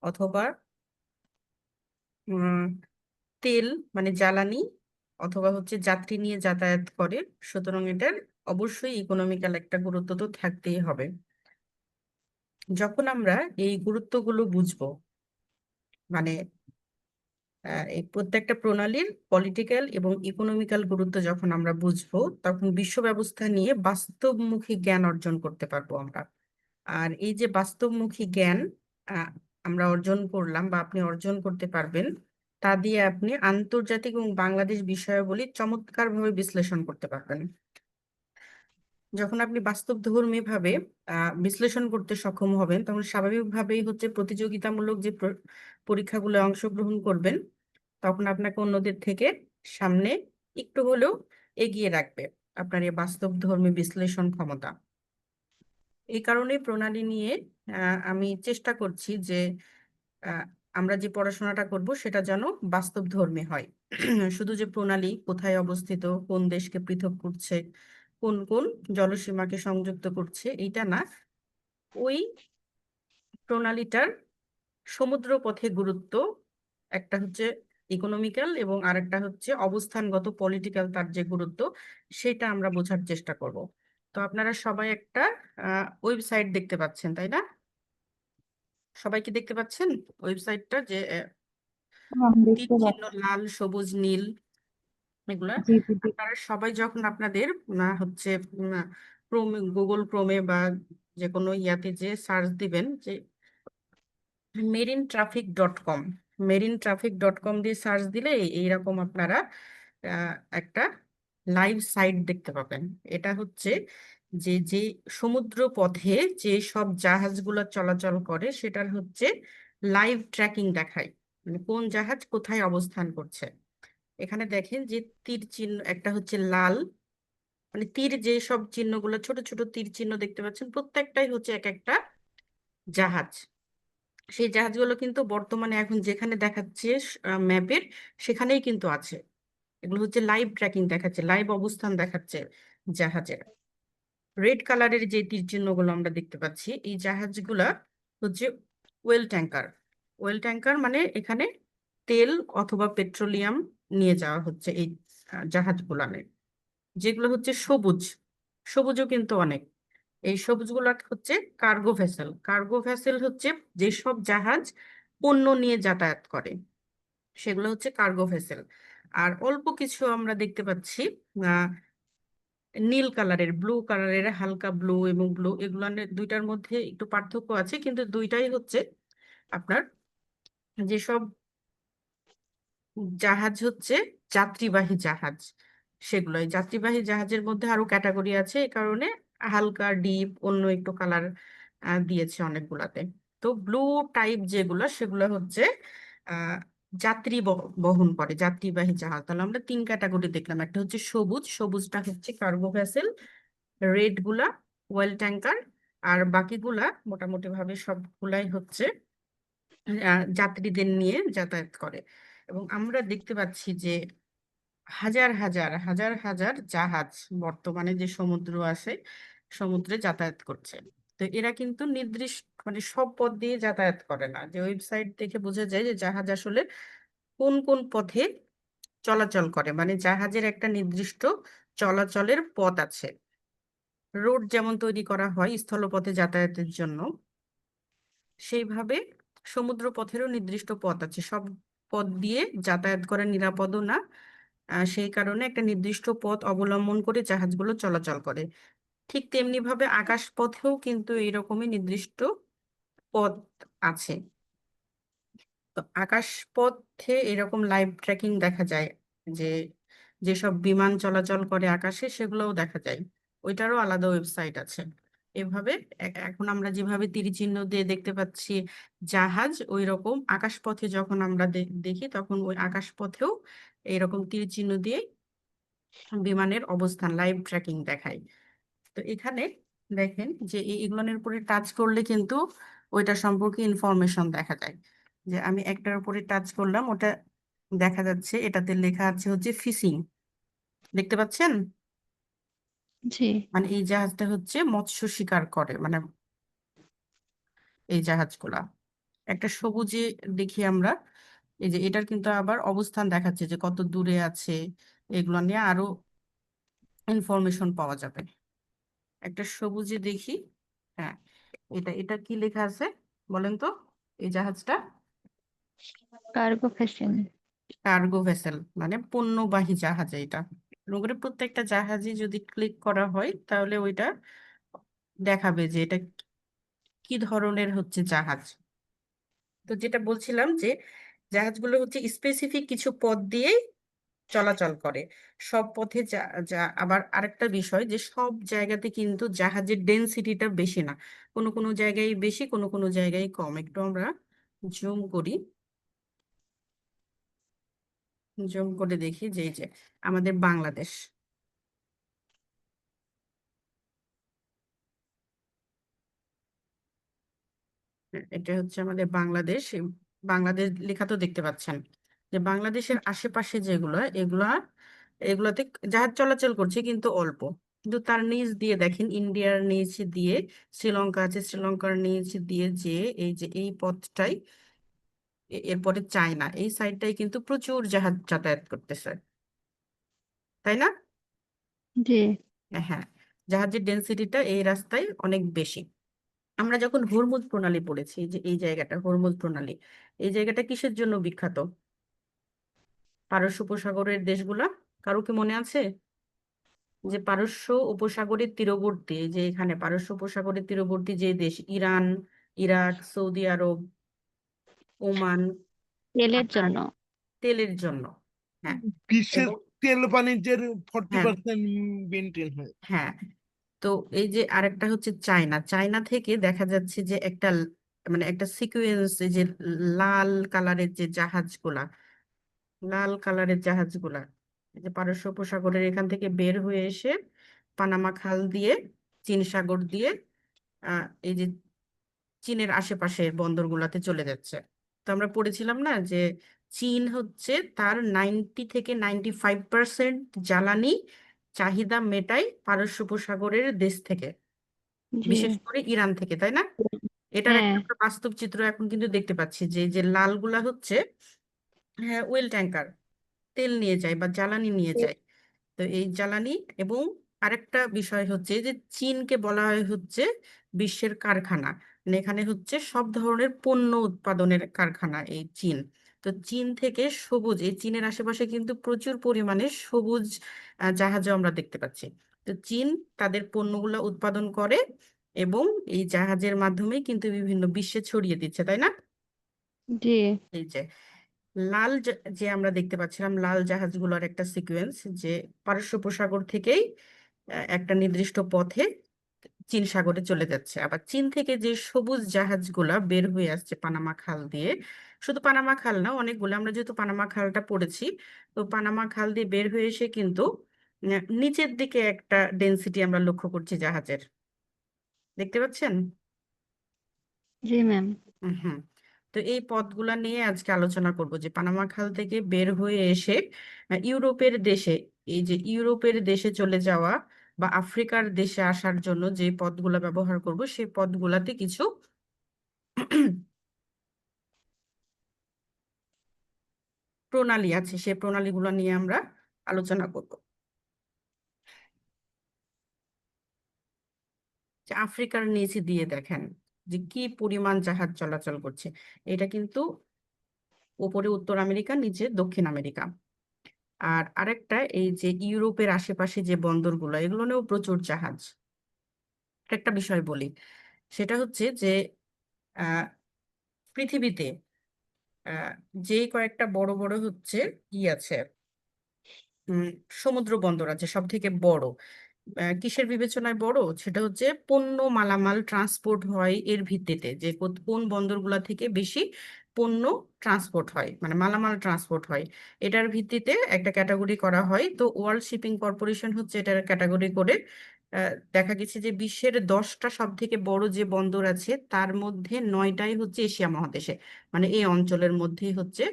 অথবা উম, তেল মানে জ্বালানি, অথবা হচ্ছে যাত্রী নিয়ে যাতায়াত করে। সুতরাং এটার অবশ্যই ইকোনমিক্যাল একটা গুরুত্ব তো থাকতেই হবে। যখন আমরা এই গুরুত্বগুলো বুঝবো, মানে এই প্রত্যেকটা প্রণালীর পলিটিক্যাল এবং ইকোনমিক্যাল গুরুত্ব যখন আমরা বুঝবো, তখন বিশ্ব ব্যবস্থা নিয়ে বাস্তবমুখী জ্ঞান অর্জন করতে পারবো আমরা। আর এই যে বাস্তবমুখী জ্ঞান আহ, আমরা অর্জন করলাম বা আপনি অর্জন করতে পারবেন, তা দিয়ে আপনি আন্তর্জাতিক এবং বাংলাদেশ বিষয়াবলী চমৎকারভাবে বিশ্লেষণ করতে পারবেন। যখন আপনি বাস্তবধর্মী ভাবে বিশ্লেষণ করতে সক্ষম হবেন, তখন স্বাভাবিকভাবেই হচ্ছে প্রতিযোগিতামূলক যে পরীক্ষাগুলো অংশগ্রহণ করবেন, তখন আপনাকে অন্যদের থেকে সামনে একটু হলেও এগিয়ে রাখবে আপনার এই বাস্তবধর্মী বিশ্লেষণ ক্ষমতা। এই কারণে প্রণালী নিয়ে আমি চেষ্টা করছি যে আহ, আমরা যে পড়াশোনাটা করব সেটা যেন বাস্তবধর্মী হয়। শুধু যে প্রণালী কোথায় অবস্থিত, কোন দেশকে পৃথক করছে, কোন কোন জলসীমাকে সংযুক্ত করছে, এইটা না, ওই প্রণালীটার সমুদ্র পথে গুরুত্ব, একটা হচ্ছে ইকোনমিক্যাল এবং আরেকটা হচ্ছে অবস্থানগত পলিটিক্যাল, তার যে গুরুত্ব সেটা আমরা বোঝার চেষ্টা করব। তো আপনারা সবাই একটা ওয়েবসাইট দেখতে পাচ্ছেন, তাই না? সবাই কি দেখতে পাচ্ছেন ওয়েবসাইটটা? যে তীর দেখতে চিহ্ন পাচ্ছি। লাল সবুজ নীল এগুলা। জি জি জি। আপনারা সবাই যখন আপনাদের হচ্ছে ক্রোমে, গুগল ক্রোমে বা যে কোনো ইয়াতে যে সার্চ দিবেন যে marintraffic.com, marintraffic.com দিয়ে সার্চ দিলে এইরকম আপনারা একটা লাইভ সাইট দেখতে পাবেন। এটা হচ্ছে যে যে সমুদ্র পথে যে সব জাহাজগুলো চলাচল করে সেটার হচ্ছে লাইভ ট্র্যাকিং দেখায়, মানে কোন জাহাজ কোথায় অবস্থান করছে। এখানে দেখেন যে তীর চিহ্ন একটা হচ্ছে লাল, মানে তীর যে সব চিহ্নগুলো, ছোট ছোট তীর চিহ্ন দেখতে পাচ্ছেন, প্রত্যেকটাই হচ্ছে এক একটা জাহাজ। সেই জাহাজগুলো কিন্তু বর্তমানে এখন যেখানে দেখাচ্ছে ম্যাপের, সেখানেই কিন্তু আছে। এগুলো হচ্ছে লাইভ ট্র্যাকিং দেখাচ্ছে, লাইভ অবস্থান দেখাচ্ছে জাহাজের। রেড কালারের যে তীর চিহ্নগুলো আমরা দেখতে পাচ্ছি, এই জাহাজগুলা হচ্ছে ওয়েল ট্যাঙ্কার। ওয়েল ট্যাঙ্কার মানে এখানে তেল অথবা পেট্রোলিয়াম নিয়ে যাওয়া হচ্ছে এই জাহাজগুলানে। যেগুলো হচ্ছে সবুজ, সবুজও কিন্তু অনেক। এই সবুজগুলো হচ্ছে কার্গো ভেসেল। কার্গো ভেসেল হচ্ছে যেসব জাহাজ পণ্য নিয়ে যাতায়াত করে, সেগুলো হচ্ছে কার্গো ভেসেল। আর অল্প কিছু আমরা দেখতে পাচ্ছি আহ নীল কালারের, ব্লু কালারের, হালকা ব্লু এবং ব্লু, এগুলো দুইটার মধ্যে একটু পার্থক্য আছে, কিন্তু দুইটাই হচ্ছে আপনার যেসব জাহাজ হচ্ছে যাত্রীবাহী জাহাজ, সেগুলোই। যাত্রীবাহী জাহাজের মধ্যে আরো ক্যাটাগরি আছে, এই কারণে হালকা ডিপ অন্য একটু কালার দিয়েছে অনেকগুলাতে। তো ব্লু টাইপ যেগুলো সেগুলো হচ্ছে আহ যাত্রী বহন করে, যাত্রীবাহী জাহাজ। তাহলে আমরা তিন ক্যাটাগরি দেখলাম, একটা হচ্ছে সবুজ, সবুজটা হচ্ছে কার্গো ভেসেল, রেড গুলা ওয়েল ট্যাঙ্কার, আর বাকিগুলা মোটামুটি ভাবে সবগুলাই হচ্ছে যাত্রীদের নিয়ে যাতায়াত করে। এবং আমরা দেখতে পাচ্ছি যে হাজার হাজার হাজার হাজার জাহাজ বর্তমানে যে সমুদ্র আছে, সমুদ্রে যাতায়াত করছে। তো এরা কিন্তু নির্দিষ্ট মানে সব পথ দিয়ে যাতায়াত করে না। যে ওয়েবসাইট দেখে বোঝা যায় যে জাহাজ আসলে কোন কোন পথে চলাচল করে, মানে জাহাজের একটা নির্দিষ্ট চলাচলের পথ আছে। রোড যেমন তৈরি করা হয় স্থলপথে যাতায়াতের জন্য, সেইভাবে সমুদ্র পথেরও নির্দিষ্ট পথ আছে। সব পথ দিয়ে যাতায়াত করা নিরাপদও না, সেই কারণে একটা নির্দিষ্ট পথ অবলম্বন করে জাহাজগুলো চলাচল করে। ঠিক তেমনি ভাবে আকাশ পথেও কিন্তু এইরকমই নির্দিষ্ট পথ আছে। তো আকাশ পথে এরকম লাইভ ট্র্যাকিং দেখা যায়, যে যেসব বিমান চলাচল করে আকাশে সেগুলোও দেখা যায়। ওইটারও আলাদা ওয়েবসাইট আছে। এভাবে এখন আমরা যেভাবে তীরচিহ্ন দিয়ে দেখতে পাচ্ছি জাহাজ, ওই রকম আকাশ পথে যখন আমরা দেখি, তখন ওই আকাশ পথেও এইরকম তীরচিহ্ন দিয়ে বিমানের অবস্থান লাইভ ট্র্যাকিং দেখায়। তো এখানে দেখেন যে এগুলোর উপরে টাচ করলে কিন্তু ওইটা সম্পর্কে ইনফরমেশন দেখা যায়। যে আমি একটার উপরে টাচ করলাম, ওটা দেখা যাচ্ছে এটাতে লেখা আছে হচ্ছে ফিশিং, দেখতে পাচ্ছেন? জি। মানে এই জাহাজটা হচ্ছে মৎস্য শিকার করে, মানে এই জাহাজগুলা। একটা সবুজে দেখি আমরা, এই যে এটার কিন্তু আবার অবস্থান দেখাচ্ছে যে কত দূরে আছে, এগুলো নিয়ে আরো ইনফরমেশন পাওয়া যাবে। একটা সবুজে দেখি, হ্যাঁ, এটা এটা কি লেখা আছে বলেন তো, এই জাহাজটা? Cargo fashion. কার্গো ভেসেল, মানে পণ্যবাহী জাহাজ এটা। এরকম করে প্রত্যেকটা জাহাজে যদি ক্লিক করা হয় তাহলে ওইটা দেখাবে যে এটা কি ধরনের হচ্ছে জাহাজ। তো যেটা বলছিলাম যে জাহাজগুলো হচ্ছে স্পেসিফিক কিছু পথ দিয়েই চলাচল করে। সব পথে যা যা আবার আরেকটা বিষয় যে সব জায়গাতে কিন্তু জাহাজের ডেনসিটিটা বেশি না, কোনো কোনো জায়গায় বেশি, কোনো কোনো জায়গায় কম। একটু আমরা জুম করি, জুম করে দেখি যে এই যে আমাদের বাংলাদেশ, এটা হচ্ছে আমাদের বাংলাদেশ। এই বাংলাদেশ লেখা তো দেখতে পাচ্ছেন, যে বাংলাদেশের আশেপাশে যেগুলো, এগুলা এগুলাতে জাহাজ চলাচল করছে কিন্তু অল্প। কিন্তু তার নিচ দিয়ে দেখেন, ইন্ডিয়ার নিচ দিয়ে শ্রীলঙ্কা আছে, শ্রীলঙ্কার নিচ দিয়ে যে এই যে এই পথটাই, এরপরে চায়না, এই সাইডটাই কিন্তু প্রচুর জাহাজ যাতায়াত করতেছে, তাই না? জি। হ্যাঁ, জাহাজের ডেনসিটিটা এই রাস্তায় অনেক বেশি। আমরা যখন হরমুজ প্রণালী পড়েছি, যে এই জায়গাটা হরমুজ প্রণালী, এই জায়গাটা কিসের জন্য বিখ্যাত? পারস্য উপসাগরের দেশগুলা, কারো কি মনে আছে? যে পারস্য উপসাগরের তীরবর্তী, এই যে এখানে পারস্য উপসাগরের তীরবর্তী যে দেশ, ইরান, ইরাক, সৌদি আরব, ওমান, তেলের কাতার, জন্য। তেলের জন্য। হ্যাঁ, বিশ্বের এবং তেল বাণিজ্যের ফর্টি হ্যাঁ, পার্সেন্ট মেনটেন হয়। হ্যাঁ, তো এই যে আরেকটা হচ্ছে চায়না, চায়না থেকে দেখা যাচ্ছে যে একটা মানে একটা সিকুয়েন্স, যে লাল কালারের যে জাহাজগুলা, লাল কালারের জাহাজগুলা এই যে পারস্য উপসাগরের এখান থেকে বের হয়ে এসে পানামা খাল দিয়ে, চীন সাগর দিয়ে এই যে চীনের আশেপাশের বন্দরগুলোতে চলে যাচ্ছে। তো আমরা পড়েছিলাম না যে চীন হচ্ছে তার 90 থেকে 95% জ্বালানি চাহিদা মেটায় পারস্য উপসাগরের দেশ থেকে, জি। বিশেষ করে ইরান থেকে, তাই না? এটার হ্যাঁ। একটা আমরা বাস্তব চিত্র এখন কিন্তু দেখতে পাচ্ছি, যে যে লালগুলা হচ্ছে, হ্যাঁ, ওয়েল ট্যাঙ্কার তেল নিয়ে যায় বা জ্বালানি নিয়ে যায়। তো এই জ্বালানি, এবং আরেকটা বিষয় হচ্ছে যে চীনকে বলা হয় হচ্ছে বিশ্বের কারখানা, মানে এখানে হচ্ছে সব ধরনের পণ্য উৎপাদনের কারখানা এই চীন। তো চীন থেকে সবুজ, এই চীনের আশেপাশে কিন্তু প্রচুর পরিমাণে সবুজ জাহাজও আমরা দেখতে পাচ্ছি। তো চীন তাদের পণ্যগুলো উৎপাদন করে এবং এই জাহাজের মাধ্যমে কিন্তু বিভিন্ন বিশ্বে ছড়িয়ে দিচ্ছে, তাই না? জি। এই যে লাল যে আমরা দেখতে পাচ্ছিলাম লাল জাহাজগুলোর একটা সিকোয়েন্স, যে পারস্য উপসাগর থেকেই একটা নির্দিষ্ট পথে চীন সাগরে চলে যাচ্ছে। আবার চীন থেকে যে সবুজ জাহাজগুলা বের হয়ে আসছে পানামা খাল দিয়ে, শুধু পানামা খাল না, অনেকগুলো, আমরা যেহেতু পানামা খালটা পড়েছি, তো পানামা খাল দিয়ে বের হয়ে এসে কিন্তু নিচের দিকে একটা ডেনসিটি আমরা লক্ষ্য করছি জাহাজের, দেখতে পাচ্ছেন? জি ম্যাম। হুম। তো এই পথগুলা নিয়ে আজকে আলোচনা করব, যে পানামা খাল থেকে বের হয়ে এসে ইউরোপের দেশে, এই যে ইউরোপের দেশে চলে যাওয়া বা আফ্রিকার দেশে আসার জন্য যে পথগুলা ব্যবহার করব, সেই পথগুলাতে কিছু প্রণালী আছে, সেই প্রণালীগুলো নিয়ে আমরা আলোচনা করব। যে আফ্রিকার নিচে দিয়ে দেখেন যে কি পরিমাণ জাহাজ চলাচল করছে। এটা কিন্তু উপরে উত্তর আমেরিকা, নিচে দক্ষিণ আমেরিকা। আর আরেকটা, এই যে ইউরোপের আশেপাশে যে বন্দরগুলো, এগুলো নিয়েও প্রচুর জাহাজ। একটা বিষয় বলি, সেটা হচ্ছে যে আহ, পৃথিবীতে আহ, যে কয়েকটা বড় বড় হচ্ছে আছে, উম, সমুদ্র বন্দর আছে সব থেকে বড়, কিসের বিবেচনায় বড়, সেটা হচ্ছে পণ্য মালামাল ট্রান্সপোর্ট হয় এর ভিত্তিতে, যে কোন বন্দরগুলা থেকে বেশি পণ্য ট্রান্সপোর্ট হয়, মানে মালামাল ট্রান্সপোর্ট হয়, এটার ভিত্তিতে একটা ক্যাটাগরি করা হয়। তো ওয়ার্ল্ড শিপিং কর্পোরেশন হচ্ছে এটার ক্যাটাগরি করে দেখা গেছে যে বিশ্বের 10টা সব থেকে বড় যে বন্দর আছে তার মধ্যে 9টাই হচ্ছে এশিয়া মহাদেশে, মানে এই অঞ্চলের মধ্যেই হচ্ছে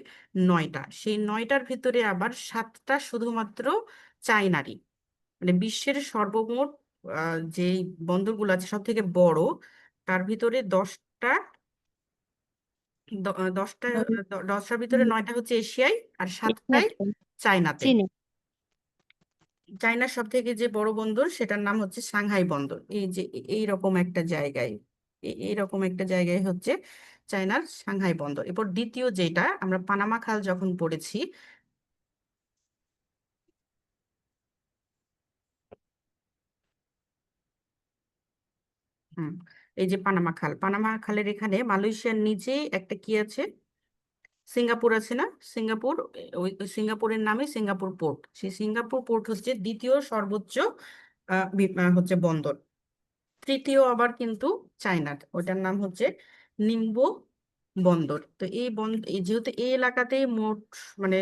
9টা, সেই 9টার ভিতরে আবার 7টা শুধুমাত্র চায়নারই। মানে বিশ্বের সর্বমোট যে বন্দরগুলো আছে সব থেকে বড়, তার ভিতরে 10টা দশটার ভিতরে 9টা হচ্ছে এশিয়ায় আর 7টায় এশিয়াতে, চায়নাতে। চীনে। চায়নার সব থেকে যে বড় বন্দর সেটার নাম হচ্ছে সাংহাই বন্দর। এই যে এইরকম একটা জায়গায়, এইরকম একটা জায়গায় হচ্ছে চায়নার সাংহাই বন্দর। এরপর দ্বিতীয় যেটা আমরা পানামা খাল যখন পড়েছি, হুম, এই যে পানামা খাল, পানামা খালের এখানে মালয়েশিয়ার নিচেই একটা কি আছে, সিঙ্গাপুর আছে না, সিঙ্গাপুর, ওই সিঙ্গাপুরের নামে সিঙ্গাপুর পোর্ট। সেই সিঙ্গাপুর পোর্ট হচ্ছে দ্বিতীয় সর্বোচ্চ হচ্ছে বন্দর। তৃতীয় আবার কিন্তু চায়নার, ওটার নাম হচ্ছে নিংবো বন্দর। তো যেহেতু এই এলাকাতেই মোট মানে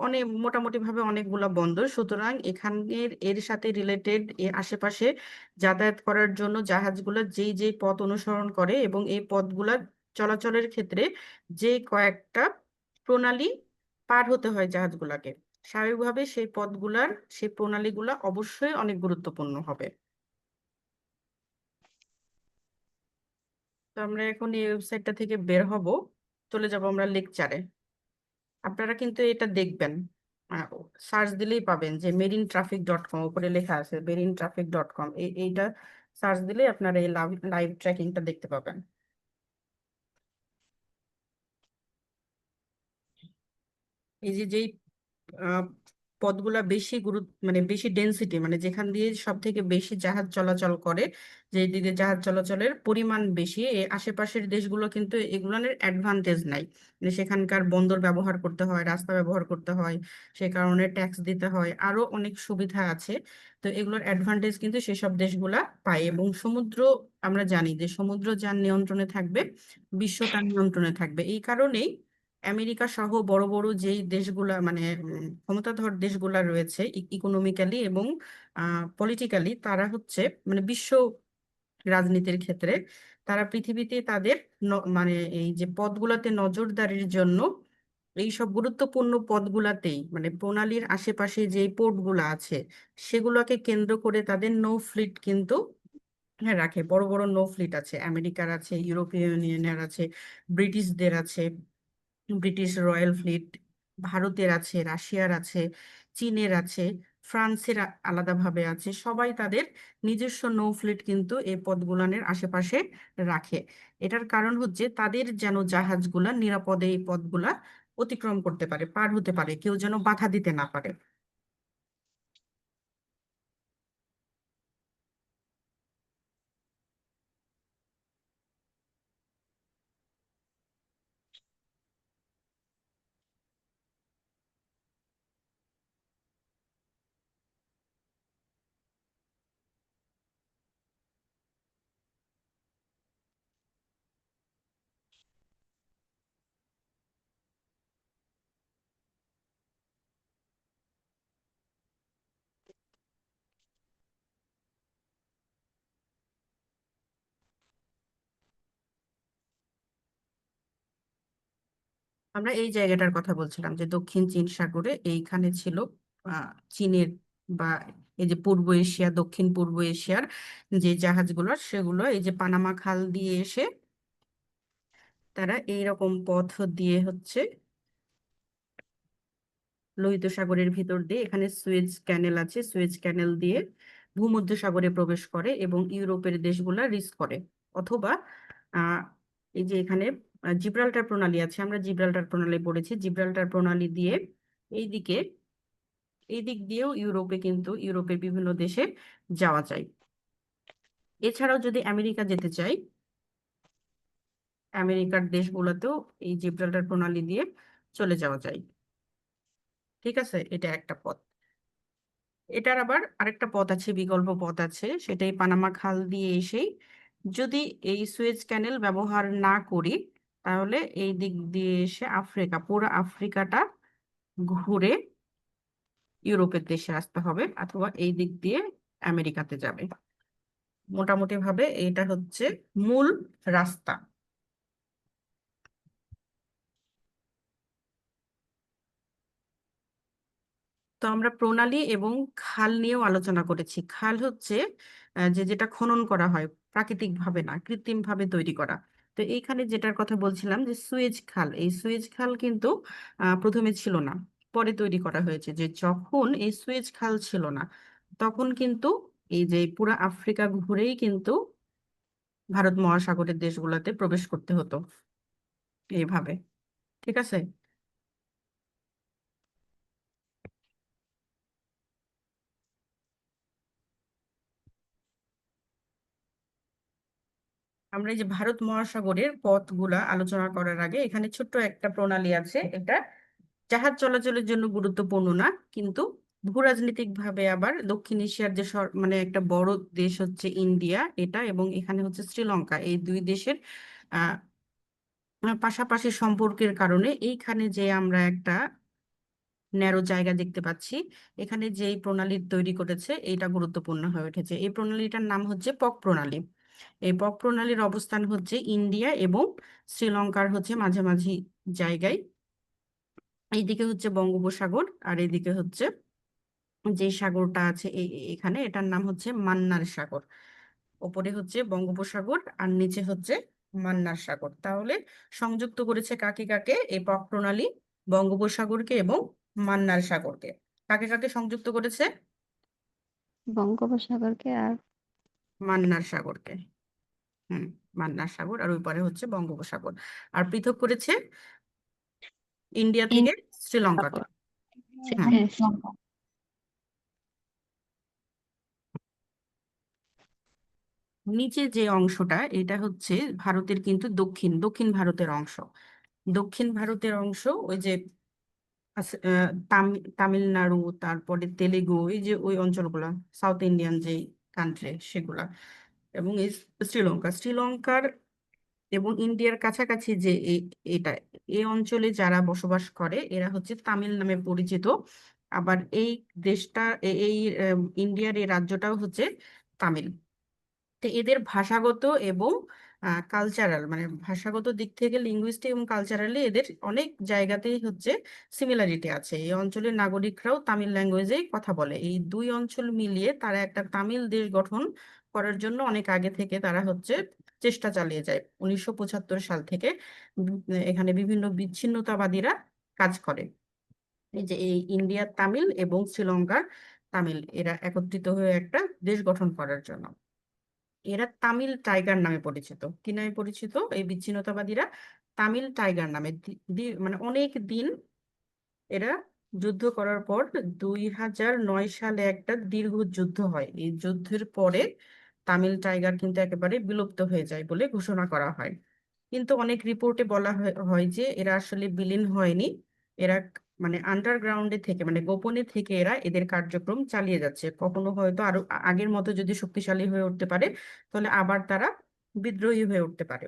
অনেক মোটামুটি ভাবে অনেকগুলা বন্দর, সুতরাং এখানের এর সাথে রিলেটেড এর আশেপাশে যাতায়াত করার জন্য জাহাজগুলো যেই যেই পথ অনুসরণ করে এবং এই পথগুলা চলাচলের ক্ষেত্রে যে কয়েকটা প্রণালী পার হতে হয় জাহাজগুলাকে, স্বাভাবিকভাবে সেই প্রণালীগুলা অবশ্যই অনেক গুরুত্বপূর্ণ হবে। তো আমরা এখন এই ওয়েবসাইটটা থেকে বের হব, চলে যাব আমরা লেকচারে। আপনারা কিন্তু এটা দেখবেন, সার্চ দিলেই পাবেন যে marintraffic.com, উপরে লেখা আছে marintraffic.com। এইটা সার্চ দিলেই আপনারা এই লাইভ ট্র্যাকিংটা দেখতে পাবেন। এই যে যেই আহ, পথগুলা বেশি মানে বেশি ডেনসিটি, মানে যেখান দিয়ে সব থেকে বেশি জাহাজ চলাচল করে, যে দিকে জাহাজ চলাচলের পরিমাণ বেশি, এই আশেপাশের দেশগুলো কিন্তু এগুলোর অ্যাডভান্টেজ নাই। মানে সেখানকার বন্দর ব্যবহার করতে হয়, রাস্তা ব্যবহার করতে হয়, সে কারণে ট্যাক্স দিতে হয়, আরো অনেক সুবিধা আছে। তো এগুলোর অ্যাডভান্টেজ কিন্তু সেসব দেশগুলা পায়। এবং সমুদ্র, আমরা জানি যে সমুদ্র যার নিয়ন্ত্রণে থাকবে, বিশ্ব তার নিয়ন্ত্রণে থাকবে। এই কারণেই আমেরিকা সহ বড় বড় যেই দেশগুলা মানে ক্ষমতাধর দেশগুলা রয়েছে ইকোনমিক্যালি এবং পলিটিক্যালি, তারা হচ্ছে মানে বিশ্ব রাজনীতির ক্ষেত্রে তারা পৃথিবীতে তাদের মানে এই যে পদগুলাতে নজরদারির জন্য এই সব গুরুত্বপূর্ণ পদগুলাতেই, মানে প্রণালীর আশেপাশে যে পোর্টগুলো আছে সেগুলোকে কেন্দ্র করে তাদের নৌ ফ্লিট কিন্তু রাখে। বড় বড় নৌ ফ্লিট আছে, আমেরিকার আছে, ইউরোপীয় ইউনিয়নের আছে, ব্রিটিশদের আছে, ব্রিটিশ রয়্যাল ফ্লিট, ভারতের আছে, রাশিয়ার আছে, চীনের আছে, ফ্রান্সের আলাদাভাবে আছে। সবাই তাদের নিজস্ব নৌ ফ্লিট কিন্তু এই পথগুলানের আশেপাশে রাখে। এটার কারণ হচ্ছে তাদের যেন জাহাজগুলা নিরাপদে এই পথগুলা অতিক্রম করতে পারে, পার হতে পারে, কেউ যেন বাধা দিতে না পারে। আমরা এই জায়গাটার কথা বলছিলাম যে দক্ষিণ চীন সাগরে এইখানে ছিল চীনের বা এই যে পূর্ব এশিয়া, দক্ষিণ পূর্ব এশিয়ার যে জাহাজগুলো, সেগুলো এই যে পানামা খাল দিয়ে এসে তারা এইরকম পথ দিয়ে হচ্ছে লোহিত সাগরের ভিতর দিয়ে, এখানে সুয়েজ ক্যানেল আছে, সুয়েজ ক্যানেল দিয়ে ভূমধ্য সাগরে প্রবেশ করে এবং ইউরোপের দেশগুলা রিচ করে। অথবা আহ এই যে এখানে জিব্রাল্টার প্রণালী আছে, আমরা জিব্রাল্টার প্রণালী পড়েছি, জিব্রাল্টার প্রণালী দিয়ে এইদিকে, এই দিক দিয়েও ইউরোপের বিভিন্ন দেশে যাওয়া যায়। এছাড়াও যদি আমেরিকা যেতে চাই, আমেরিকার দেশগুলোতেও এই জিব্রাল্টার প্রণালী দিয়ে চলে যাওয়া যায়। ঠিক আছে, এটা একটা পথ। এটার আবার আরেকটা পথ আছে, বিকল্প পথ আছে, সেটাই পানামা খাল দিয়ে এসেই, যদি এই সুয়েজ ক্যানেল ব্যবহার না করি, তাহলে এই দিক দিয়ে এসে পুরো আফ্রিকাটা ঘুরে ইউরোপের দেশে আসতে হবে, অথবা এই দিক দিয়ে আমেরিকাতে যাবে। মোটামুটি ভাবে এটা হচ্ছে মূল রাস্তা। তো আমরা প্রণালী এবং খাল নিয়েও আলোচনা করেছি। খাল হচ্ছে যেটা খনন করা হয়, প্রাকৃতিক ভাবে না, কৃত্রিম ভাবে তৈরি করা। তো এইখানে যেটার কথা বলছিলাম যে সুয়েজ খাল, এই সুয়েজ খাল কিন্তু প্রথমে ছিল না, পরে তৈরি করা হয়েছে। যে যখন এই সুয়েজ খাল ছিল না, তখন কিন্তু এই যে পুরো আফ্রিকা ঘুরেই কিন্তু ভারত মহাসাগরের দেশগুলোতে প্রবেশ করতে হতো এইভাবে। ঠিক আছে। আমরা এই যে ভারত মহাসাগরের পথগুলা আলোচনা করার আগে এখানে ছোট্ট একটা প্রণালী আছে। এটা জাহাজ চলাচলের জন্য গুরুত্বপূর্ণ না, কিন্তু ভূরাজনৈতিক ভাবে আবার দক্ষিণ এশিয়ার যে মানে একটা বড় দেশ হচ্ছে ইন্ডিয়া, এটা এবং এখানে হচ্ছে শ্রীলঙ্কা, এই দুই দেশের আহ পাশাপাশি সম্পর্কের কারণে এইখানে যে আমরা একটা ন্যারো জায়গা দেখতে পাচ্ছি, এখানে যে এই প্রণালী তৈরি করেছে এটা গুরুত্বপূর্ণ হয়ে উঠেছে। এই প্রণালীটার নাম হচ্ছে পক প্রণালী। এই পক প্রণালীর অবস্থান হচ্ছে ইন্ডিয়া এবং শ্রীলঙ্কার হচ্ছে মাঝামাঝি জায়গায়। এইদিকে হচ্ছে বঙ্গোপসাগর, আর এইদিকে হচ্ছে যে সাগরটা আছে এখানে, এটার নাম হচ্ছে মান্নার সাগর। ওপরে হচ্ছে বঙ্গোপসাগর আর নিচে হচ্ছে মান্নার সাগর। তাহলে সংযুক্ত করেছে কাকে কাকে এই পক প্রণালী? বঙ্গোপসাগরকে এবং মান্নার সাগরকে। কাকে কাকে সংযুক্ত করেছে? বঙ্গোপসাগরকে আর মান্নার সাগরকে। হুম, মান্নার সাগর, আর ওই পারে হচ্ছে বঙ্গোপসাগর। আর পৃথক করেছে ইন্ডিয়া থেকে শ্রীলঙ্কাকে। হ্যাঁ। হ্যাঁ, নিচে যে অংশটা, এটা হচ্ছে ভারতের কিন্তু দক্ষিণ দক্ষিণ ভারতের অংশ। দক্ষিণ ভারতের অংশ ওই যে তামিলনাড়ু, তারপরে তেলেগু, এই যে ওই অঞ্চলগুলা, সাউথ ইন্ডিয়ান যে কান্ট্রি সেগুলা, এবং এই শ্রীলঙ্কার এবং ইন্ডিয়ার কাছাকাছি যে এটা, এই অঞ্চলে যারা বসবাস করে এরা হচ্ছে তামিল নামে পরিচিত। আবার এই দেশটা এই ইন্ডিয়ার এই রাজ্যটাও হচ্ছে তামিল। তো এদের ভাষাগত এবং কালচারাল, মানে ভাষাগত দিক থেকে লিঙ্গুইস্টিক এবং কালচারালি এদের অনেক জায়গাতেই হচ্ছে সিমিলারিটি আছে। এই অঞ্চলের নাগরিকরাও তামিল ল্যাঙ্গুয়েজেই কথা বলে। এই দুই অঞ্চল মিলিয়ে তারা একটা তামিল দেশ গঠন করার জন্য অনেক আগে থেকে তারা হচ্ছে চেষ্টা চালিয়ে যায়। 1975 সাল থেকে এখানে বিভিন্ন বিচ্ছিন্নতাবাদীরা কাজ করে। এই যে এই ইন্ডিয়ার তামিল এবং শ্রীলঙ্কার তামিল, এরা একত্রিত হয়ে একটা দেশ গঠন করার জন্য। এরা তামিল টাইগার নামে পরিচিত। কি নামে পরিচিত এই বিচ্ছিন্নতাবাদীরা? তামিল টাইগার নামে। মানে অনেক দিন এরা যুদ্ধ করার পর 2009 সালে একটা দীর্ঘ যুদ্ধ হয়। এই যুদ্ধের পরে তামিল টাইগার কিন্তু একেবারে বিলুপ্ত হয়ে যায় বলে ঘোষণা করা হয়। কিন্তু অনেক রিপোর্টে বলা হয় যে এরা আসলে বিলীন হয়নি। এরা মানে আন্ডারগ্রাউন্ডে থেকে, মানে গোপনে থেকে এরা এদের কার্যক্রম চালিয়ে যাচ্ছে। কখনো হয়তো আরো আগের মতো যদি শক্তিশালী হয়ে উঠতে পারে, তাহলে আবার তারা বিদ্রোহী হয়ে উঠতে পারে।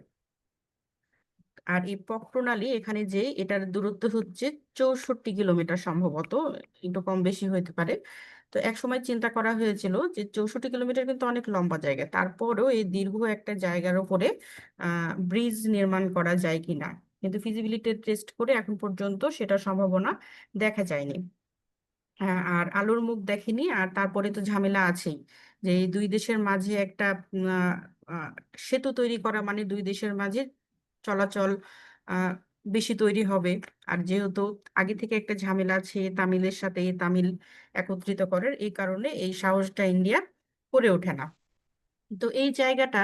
আর এই পক প্রণালী এখানে যে এটার দূরত্ব হচ্ছে 64 কিলোমিটার, সম্ভবত একটু কম বেশি হতে পারে। তো এক সময় চিন্তা করা হয়েছিল যে 64 কিলোমিটার কিন্তু অনেক লম্বা জায়গা, তারপরেও এই দীর্ঘ একটা জায়গার উপরে ব্রিজ নির্মাণ করা যায় কিনা, কিন্তু ফিজিবিলিটি টেস্ট করে এখন পর্যন্ত সেটা সম্ভাবনা দেখা যায়নি। আর আলোর মুখ দেখেনি। আর তারপরে তো ঝামেলা আছেই, যে এই দুই দেশের মাঝে একটা উম, আহ, আহ, সেতু তৈরি করা মানে দুই দেশের মাঝে চলাচল আহ, বেশি তৈরি হবে। আর যেহেতু আগে থেকে একটা ঝামেলা আছে তামিলের সাথে, এই তামিল একত্রিত করার, এই কারণে এই সাহসটা ইন্ডিয়া করে ওঠে না। তো এই জায়গাটা,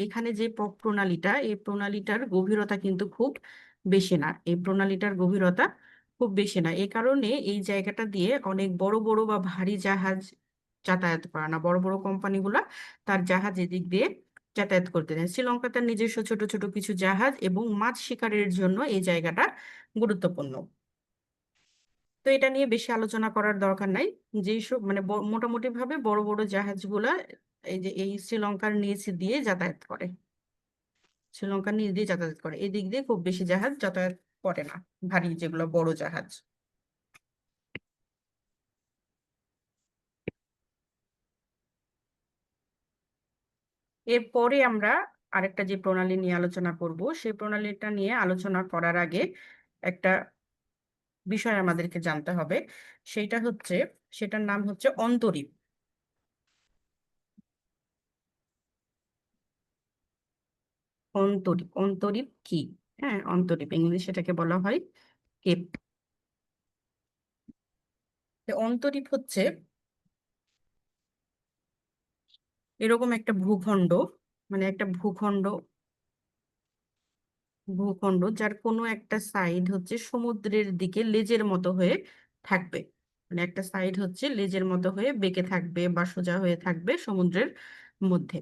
এখানে যে প্রণালীটা, এই প্রণালীটার গভীরতা কিন্তু খুব বেশি না। এই প্রণালীটার গভীরতা খুব বেশি না, এই কারণে এই জায়গাটা দিয়ে অনেক বড় বড় বা ভারী জাহাজ যাতায়াত করে না। বড় বড় কোম্পানিগুলা তার জাহাজ এদিক দিয়ে যাতায়াত করতে দেয়। শ্রীলঙ্কা তার নিজস্ব ছোট ছোট কিছু জাহাজ এবং মাছ শিকারের জন্য এই জায়গাটা গুরুত্বপূর্ণ। তো এটা নিয়ে বেশি আলোচনা করার দরকার নাই। যেই সব মানে মোটামুটি ভাবে বড় বড় জাহাজগুলা এই যে এই শ্রীলঙ্কার নিচ দিয়ে যাতায়াত করে। শ্রীলঙ্কার নিচ দিয়ে যাতায়াত করে, এদিক দিয়ে খুব বেশি জাহাজ যাতায়াত করে না, ভারী যেগুলো বড় জাহাজ। এরপরে আমরা আরেকটা যে প্রণালী নিয়ে আলোচনা করব, সেই প্রণালীটা নিয়ে আলোচনা করার আগে একটা বিষয় আমাদেরকে জানতে হবে। সেটা হচ্ছে, সেটার নাম হচ্ছে অন্তরীপ। অন্তরীপ। অন্তরীপ কি? হ্যাঁ, অন্তরীপ ইংলিশে এটাকে বলা হয় কেপ। অন্তরীপ হচ্ছে এরকম একটা ভূখণ্ড, মানে একটা ভূখণ্ড ভূখণ্ড যার কোনো একটা সাইড হচ্ছে সমুদ্রের দিকে লেজের মতো হয়ে থাকবে। মানে একটা সাইড হচ্ছে লেজের মতো হয়ে বেঁকে থাকবে বা সোজা হয়ে থাকবে সমুদ্রের মধ্যে।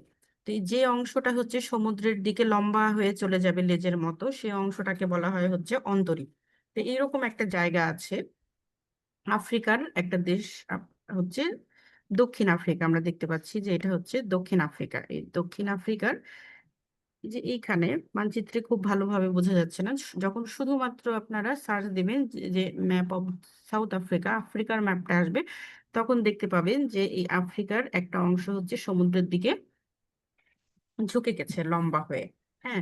তো এই যে অংশটা হচ্ছে সমুদ্রের দিকে লম্বা হয়ে চলে যাবে লেজের মতো, সেই অংশটাকে বলা হয় হচ্ছে অন্তরীপ। তো এরকম একটা জায়গা আছে আফ্রিকার একটা দেশ, হচ্ছে দক্ষিণ আফ্রিকা। আমরা দেখতে পাচ্ছি যে এটা হচ্ছে দক্ষিণ আফ্রিকা। এই দক্ষিণ আফ্রিকার এই যে এইখানে মানচিত্রে খুব ভালোভাবে বোঝা যাচ্ছে না, যখন শুধুমাত্র আপনারা সার্চ দিবেন যে ম্যাপ অফ সাউথ আফ্রিকা, আফ্রিকার ম্যাপটা আসবে, তখন দেখতে পাবেন যে এই আফ্রিকার একটা অংশ হচ্ছে সমুদ্রের দিকে ঝুঁকে গেছে লম্বা হয়ে। হ্যাঁ,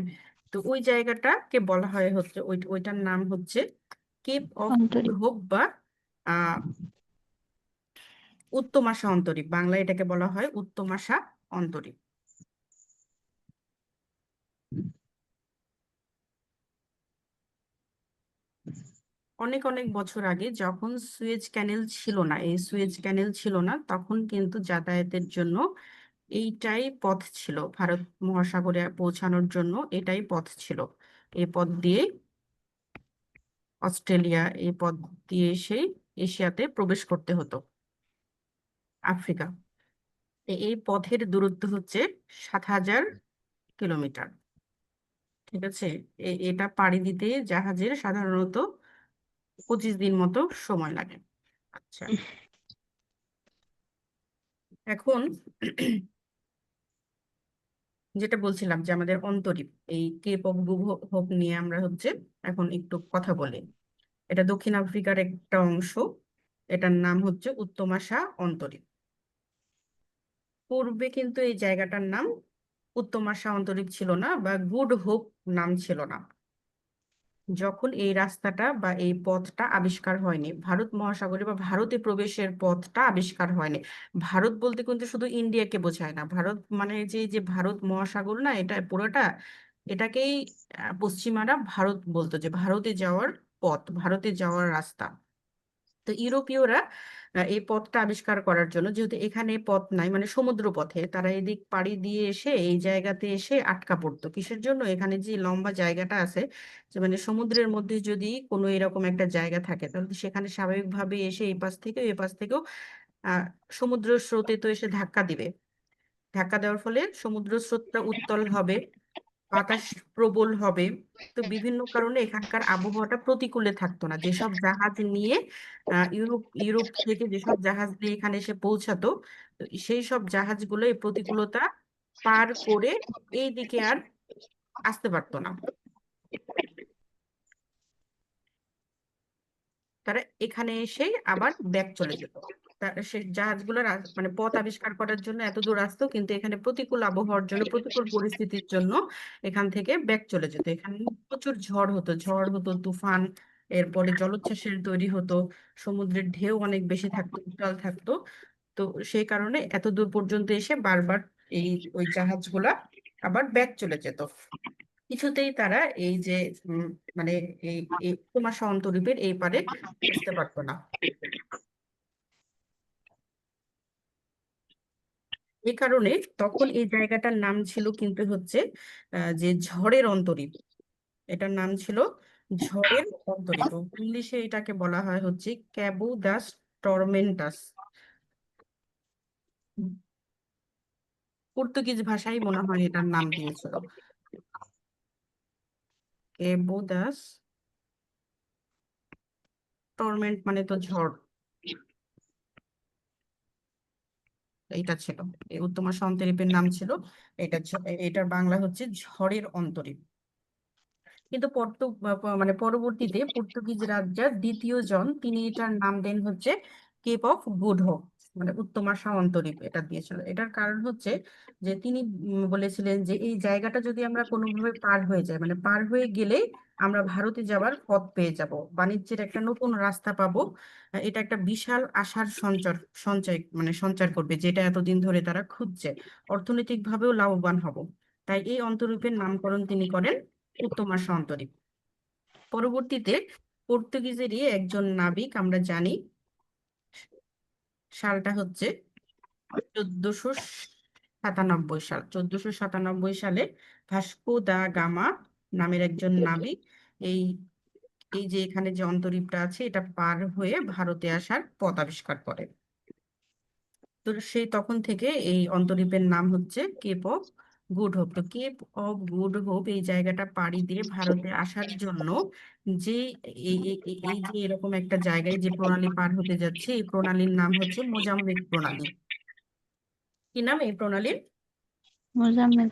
তো ওই জায়গাটাকে বলা হয় হচ্ছে ওইটার নাম হচ্ছে Cape of good Antarip. Hope বা আহ উত্তমাশা অন্তরীপ। বাংলায় এটাকে বলা হয় উত্তমাশা অন্তরীপ। অনেক অনেক বছর আগে যখন সুয়েজ ক্যানেল ছিল না, এই সুয়েজ ক্যানেল ছিল না, তখন কিন্তু যাতায়াতের জন্য এইটাই পথ ছিল, ভারত মহাসাগরে পৌঁছানোর জন্য এটাই পথ ছিল। এই পথ দিয়ে অস্ট্রেলিয়া, এই পথ দিয়ে সেই এশিয়াতে প্রবেশ করতে হতো, আফ্রিকা। এই পথের দূরত্ব হচ্ছে 7,000 কিলোমিটার। ঠিক আছে, এটা পাড়ি দিতে জাহাজের সাধারণত 25 দিন মতো সময় লাগে। আচ্ছা, এখন যেটা বলছিলাম যে আমাদের অন্তরীপ, এই কেপ অফ গুড হোপ নিয়ে আমরা হচ্ছে এখন একটু কথা বলি। এটা দক্ষিণ আফ্রিকার একটা অংশ, এটার নাম হচ্ছে উত্তমাশা অন্তরীপ। পূর্বে কিন্তু এই জায়গাটার নাম উত্তমাশা অন্তরীপ ছিল না, বা গুড হোপ নাম ছিল না, যখন এই রাস্তাটা বা এই পথটা আবিষ্কার হয়নি, ভারত মহাসাগরে বা ভারতে প্রবেশের পথটা আবিষ্কার হয়নি। ভারত বলতে কিন্তু শুধু ইন্ডিয়াকে বোঝায় না, ভারত মানে যে যে ভারত মহাসাগর না, এটা পুরোটা, এটাকেই পশ্চিমারা ভারত বলতো, যে ভারতে যাওয়ার পথ, ভারতে যাওয়ার রাস্তা। তো ইউরোপীয়রা এই পথটা আবিষ্কার করার জন্য, যেহেতু এখানে পথ নাই, মানে সমুদ্র পথে, তারা এদিক পাড়ি দিয়ে এসে এই জায়গাতে এসে আটকা পড়তো। কিসের জন্য? এখানে যে লম্বা জায়গাটা আছে, যে মানে সমুদ্রের মধ্যে যদি কোনো এরকম একটা জায়গা থাকে, তাহলে তো সেখানে স্বাভাবিকভাবে এসে এই পাশ থেকে এই পাশ থেকেও আহ সমুদ্র স্রোতে তো এসে ধাক্কা দিবে। ধাক্কা দেওয়ার ফলে সমুদ্র স্রোতটা উত্তল হবে, বাতাস প্রবল হবে। তো বিভিন্ন কারণে এখানকার আবহাওয়াটা প্রতিকূলে থাকতো না। যেসব জাহাজ নিয়ে ইউরোপ ইউরোপ থেকে যেসব জাহাজ নিয়ে এখানে এসে পৌঁছাতো, তো সেই সব জাহাজগুলো এই প্রতিকূলতা পার করে এই দিকে আর আসতে পারতো না। তারা এখানে এসেই আবার ব্যাক চলে যেত। সে জাহাজগুলোর মানে পথ আবিষ্কার করার জন্য এত দূর আসতো, কিন্তু এখানে প্রতিকূল আবহাওয়ার জন্য, প্রতিকূল পরিস্থিতির জন্য এখান থেকে ব্যাক চলে যেত। এখানে প্রচুর ঝড় হতো, তুফান, এরপরে জলোচ্ছ্বাসের তৈরি হতো, সমুদ্রের ঢেউ অনেক বেশি থাকতো, উত্তাল থাকতো। তো সেই কারণে এত দূর পর্যন্ত এসে বারবার এই ওই জাহাজগুলা আবার ব্যাক চলে যেত। কিছুতেই তারা এই যে উম, মানে এই এই কুমাসা অন্তরীপের এই পারে আসতে পারতো না। এই কারণে তখন এই জায়গাটার নাম ছিল কিন্তু হচ্ছে যে ঝড়ের অন্তরীপ। এটার নাম ছিল ঝড়ের অন্তরীপ। ইংলিশে এটাকে বলা হয় হচ্ছে ক্যাবু দাস টরমেন্টাস। পর্তুগিজ ভাষায় মনে হয় এটার নাম দিয়েছিল, ক্যাবু দাস টরমেন্ট, মানে তো ঝড়। এইটা ছিল এই উত্তমা অন্তরীপের নাম ছিল। এটার বাংলা হচ্ছে ঝড়ের অন্তরীপ। কিন্তু মানে পরবর্তীতে পর্তুগিজ রাজার দ্বিতীয় জন, তিনি এটার নাম দেন হচ্ছে কেপ অফ গুড হোপ, মানে উত্তমাশা অন্তরীপ এটা দিয়েছিল। এটার কারণ হচ্ছে যে তিনি বলেছিলেন যে এই জায়গাটা যদি আমরা কোনোভাবে পার হয়ে যাই, মানে পার হয়ে গেলেই আমরা ভারতে যাওয়ার পথ পেয়ে যাব, বাণিজ্যের একটা নতুন রাস্তা পাবো। এটা একটা বিশাল আশার সঞ্চয় মানে সঞ্চার করবে, যেটা এতদিন ধরে তারা খুঁজছে। অর্থনৈতিক ভাবেও লাভবান হব। তাই এই অন্তরীপের নামকরণ তিনি করেন উত্তম আশা অন্তরীপ। পরবর্তীতে পর্তুগিজেরই একজন নাবিক, আমরা জানি সালটা হচ্ছে 1497 সাল। 1497 সালে ভাস্কো দা গামা নামের একজন নাবিক এই এই যে এখানে যে অন্তরীপটা আছে এটা পার হয়ে ভারতে আসার পথ আবিষ্কার করে। তো সেই তখন থেকে এই অন্তরীপের নাম হচ্ছে কেপ অফ গুড হোপ। তো কেপ অফ গুড হোপ এই জায়গাটা পাড়ি দিয়ে ভারতে আসার জন্য যে এই যে এরকম একটা জায়গায় যে প্রণালী পার হতে যাচ্ছে, এই প্রণালীর নাম হচ্ছে মোজাম্বিক প্রণালী। কি নাম এই প্রণালীর? মোজাম্মেল।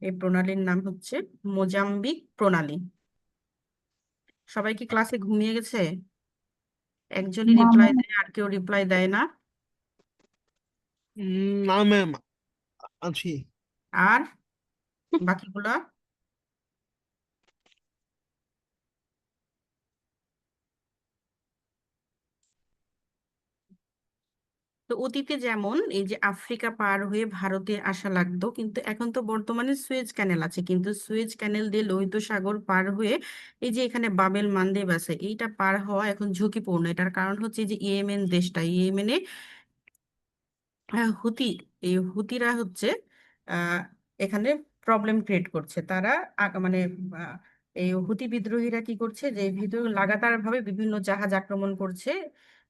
এই প্রণালীর নাম হচ্ছে মোজাম্বিক প্রণালী। সবাই কি ক্লাসে ঘুমিয়ে গেছে? একজনই না রিপ্লাই ম্যাম। দেয়, আর কেউ রিপ্লাই দেয় না। না ম্যাম, আছি। আর বাকিগুলা? তো অতীতে যেমন এই যে আফ্রিকা পার হয়ে ভারতে আসা লাগতো, কিন্তু এখন তো বর্তমানে সুয়েজ ক্যানেল আছে, কিন্তু সুয়েজ ক্যানেল দিয়ে লোহিত সাগর পার হয়ে এই যে এখানে বাবেল মানদেব আছে, এইটা পার হওয়া এখন ঝুঁকিপূর্ণ। এটার কারণ হচ্ছে এই যে ইয়েমেন দেশটা, ইয়েমেনে হুতি, এই হুতিরা হচ্ছে আহ, এখানে প্রবলেম ক্রিয়েট করছে। তারা মানে আহ, এই হুতি বিদ্রোহীরা কি করছে, যে ভিতরে লাগাতার ভাবে বিভিন্ন জাহাজ আক্রমণ করছে।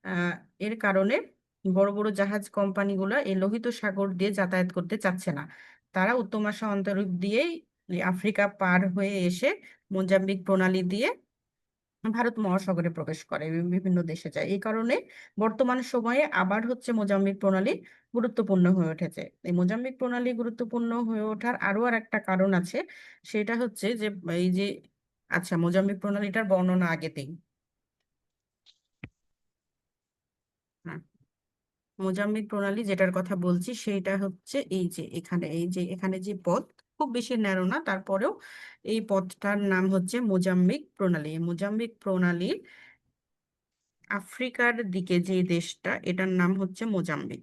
আহ, এর কারণে বড় বড় জাহাজ কোম্পানিগুলো এই লোহিত সাগর দিয়ে যাতায়াত করতে চাচ্ছে না। তারা উত্তম আশা অন্তরীপ দিয়েই এই আফ্রিকা পার হয়ে এসে মোজাম্বিক প্রণালী দিয়ে ভারত মহাসাগরে প্রবেশ করে, বিভিন্ন দেশে যায়। এই কারণে বর্তমান সময়ে আবার হচ্ছে মোজাম্বিক প্রণালী গুরুত্বপূর্ণ হয়ে উঠেছে। এই মোজাম্বিক প্রণালী গুরুত্বপূর্ণ হয়ে ওঠার আর একটা কারণ আছে, সেটা হচ্ছে যে এই যে আচ্ছা, মোজাম্বিক প্রণালীটার বর্ণনা আগে দেই। হ্যাঁ, মোজাম্বিক প্রণালী যেটার কথা বলছি সেটা হচ্ছে এই যে এখানে, এই যে এখানে যে পথ খুব বেশি ন্যারো না, তারপরেও এই পথটার নাম হচ্ছে মোজাম্বিক প্রণালী। এই মোজাম্বিক প্রণালী আফ্রিকার দিকে যে দেশটা, এটার নাম হচ্ছে মোজাম্বিক।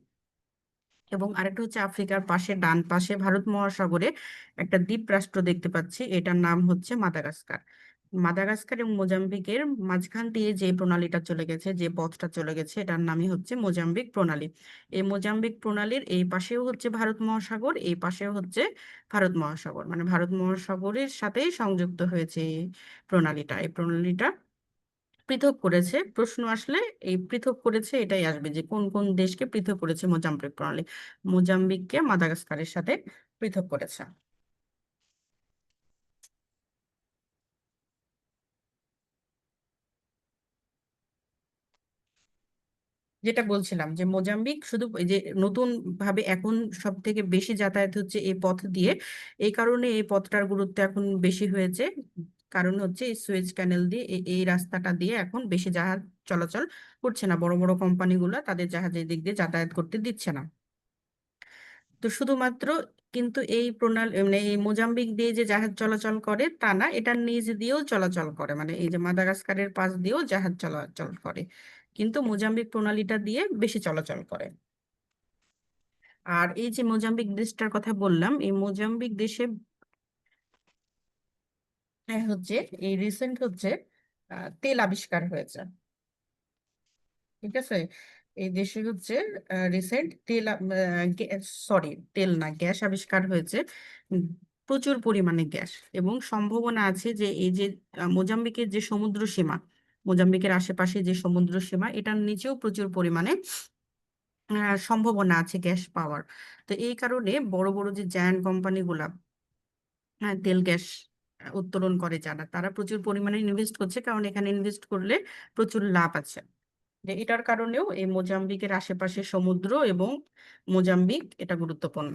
এবং আরেকটা হচ্ছে আফ্রিকার পাশে ডান পাশে ভারত মহাসাগরে একটা দ্বীপ রাষ্ট্র দেখতে পাচ্ছি, এটার নাম হচ্ছে মাদাগাস্কার। মাদাগাস্কার এবং মোজাম্বিকের মাঝখান দিয়ে যে প্রণালীটা চলে গেছে, যে পথটা চলে গেছে, এটার নামই হচ্ছে মোজাম্বিক প্রণালী। এই মোজাম্বিক প্রণালীর এই পাশেও হচ্ছে ভারত মহাসাগর, এই পাশেও হচ্ছে ভারত মহাসাগর, মানে ভারত মহাসাগরের সাথেই সংযুক্ত হয়েছে এই প্রণালীটা। এই প্রণালীটা পৃথক করেছে, প্রশ্ন আসলে এই পৃথক করেছে এটাই আসবে, যে কোন কোন দেশকে পৃথক করেছে মোজাম্বিক প্রণালী। মোজাম্বিককে মাদাগাস্কারের সাথে পৃথক করেছে। যেটা বলছিলাম যে মোজাম্বিক শুধু এই যে নতুন ভাবে এখন সব থেকে বেশি যাতায়াত হচ্ছে এই পথ দিয়ে, এই কারণে এই পথটার গুরুত্ব এখন বেশি হয়েছে। কারণ হচ্ছে এই সুয়েজ ক্যানেল দিয়ে এই রাস্তাটা দিয়ে এখন বেশি জাহাজ চলাচল করছে না, বড় বড় কোম্পানিগুলো তাদের জাহাজের দিক দিয়ে যাতায়াত করতে দিচ্ছে না। তো শুধুমাত্র কিন্তু এই প্রণালী মানে এই মোজাম্বিক দিয়ে যে জাহাজ চলাচল করে তা না, এটার নিচ দিয়েও চলাচল করে, মানে এই যে মাদাগাস্কারের পাশ দিয়েও জাহাজ চলাচল করে, কিন্তু মোজাম্বিক প্রণালীটা দিয়ে বেশি চলাচল করে। আর এই যে মোজাম্বিক দেশটার কথা বললাম, এই মোজাম্বিক দেশে হচ্ছে এই রিসেন্ট হচ্ছে তেল আবিষ্কার হয়েছে। ঠিক আছে, এই দেশে হচ্ছে রিসেন্ট তেল, সরি তেল না, গ্যাস আবিষ্কার হয়েছে। উম, প্রচুর পরিমাণে গ্যাস, এবং সম্ভাবনা আছে যে এই যে মোজাম্বিকের যে সমুদ্র সীমা, মোজাম্বিকের আশেপাশে যে সমুদ্র সীমা, এটার নিচেও প্রচুর পরিমাণে সম্ভাবনা আছে গ্যাস পাওয়ার। তো এই কারণে বড় বড় যে জায়ান্ট কোম্পানিগুলা, হ্যাঁ, তেল গ্যাস উত্তোলন করে যারা, তারা প্রচুর পরিমাণে ইনভেস্ট করছে, কারণ এখানে ইনভেস্ট করলে প্রচুর লাভ আছে। যে এটার কারণেও এই মোজাম্বিকের আশেপাশে সমুদ্র এবং মোজাম্বিক এটা গুরুত্বপূর্ণ।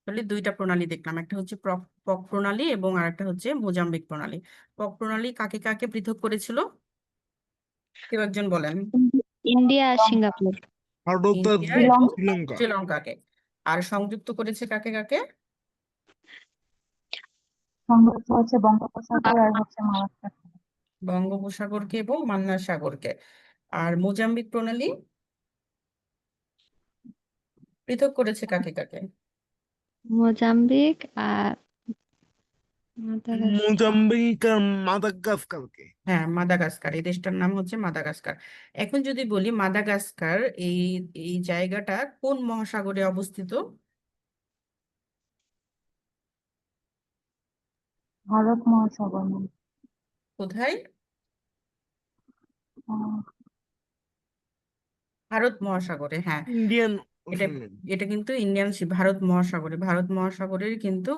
তাহলে দুইটা প্রণালী দেখলাম, একটা হচ্ছে পক প্রণালী এবং আরেকটা হচ্ছে মোজাম্বিক প্রণালী। পক প্রণালী কাকে কাকে পৃথক করেছিল, কেউ একজন বলেন? ইন্ডিয়া আর সিঙ্গাপুর। ভারত আর ইন্ডিয়া এবং শ্রীলঙ্কা। শ্রীলঙ্কাকে। আর সংযুক্ত করেছে কাকে কাকে? সংযুক্ত হচ্ছে বঙ্গোপসাগর আর হচ্ছে মালাক্কা। বঙ্গোপসাগরকে এবং মান্নার সাগরকে। আর মোজাম্বিক প্রণালী? পৃথক করেছে কাকে কাকে? মোজাম্বিক আর মাদাগাস্কার। মোজাম্বিক আর মাদাগাস্কারকে। হ্যাঁ, মাদাগাস্কার, এই দেশটার নাম হচ্ছে মাদাগাস্কার। এখন যদি বলি মাদাগাস্কার এই এই জায়গাটা কোন মহাসাগরে অবস্থিত? ভারত মহাসাগর ম্যাম। কোথায়? আহ, ভারত মহাসাগরে, হ্যাঁ। ইন্ডিয়ান এটা ওশান। এটা কিন্তু ইন্ডিয়ান সি, ভারত মহাসাগরে, ভারত মহাসাগরের কিন্তু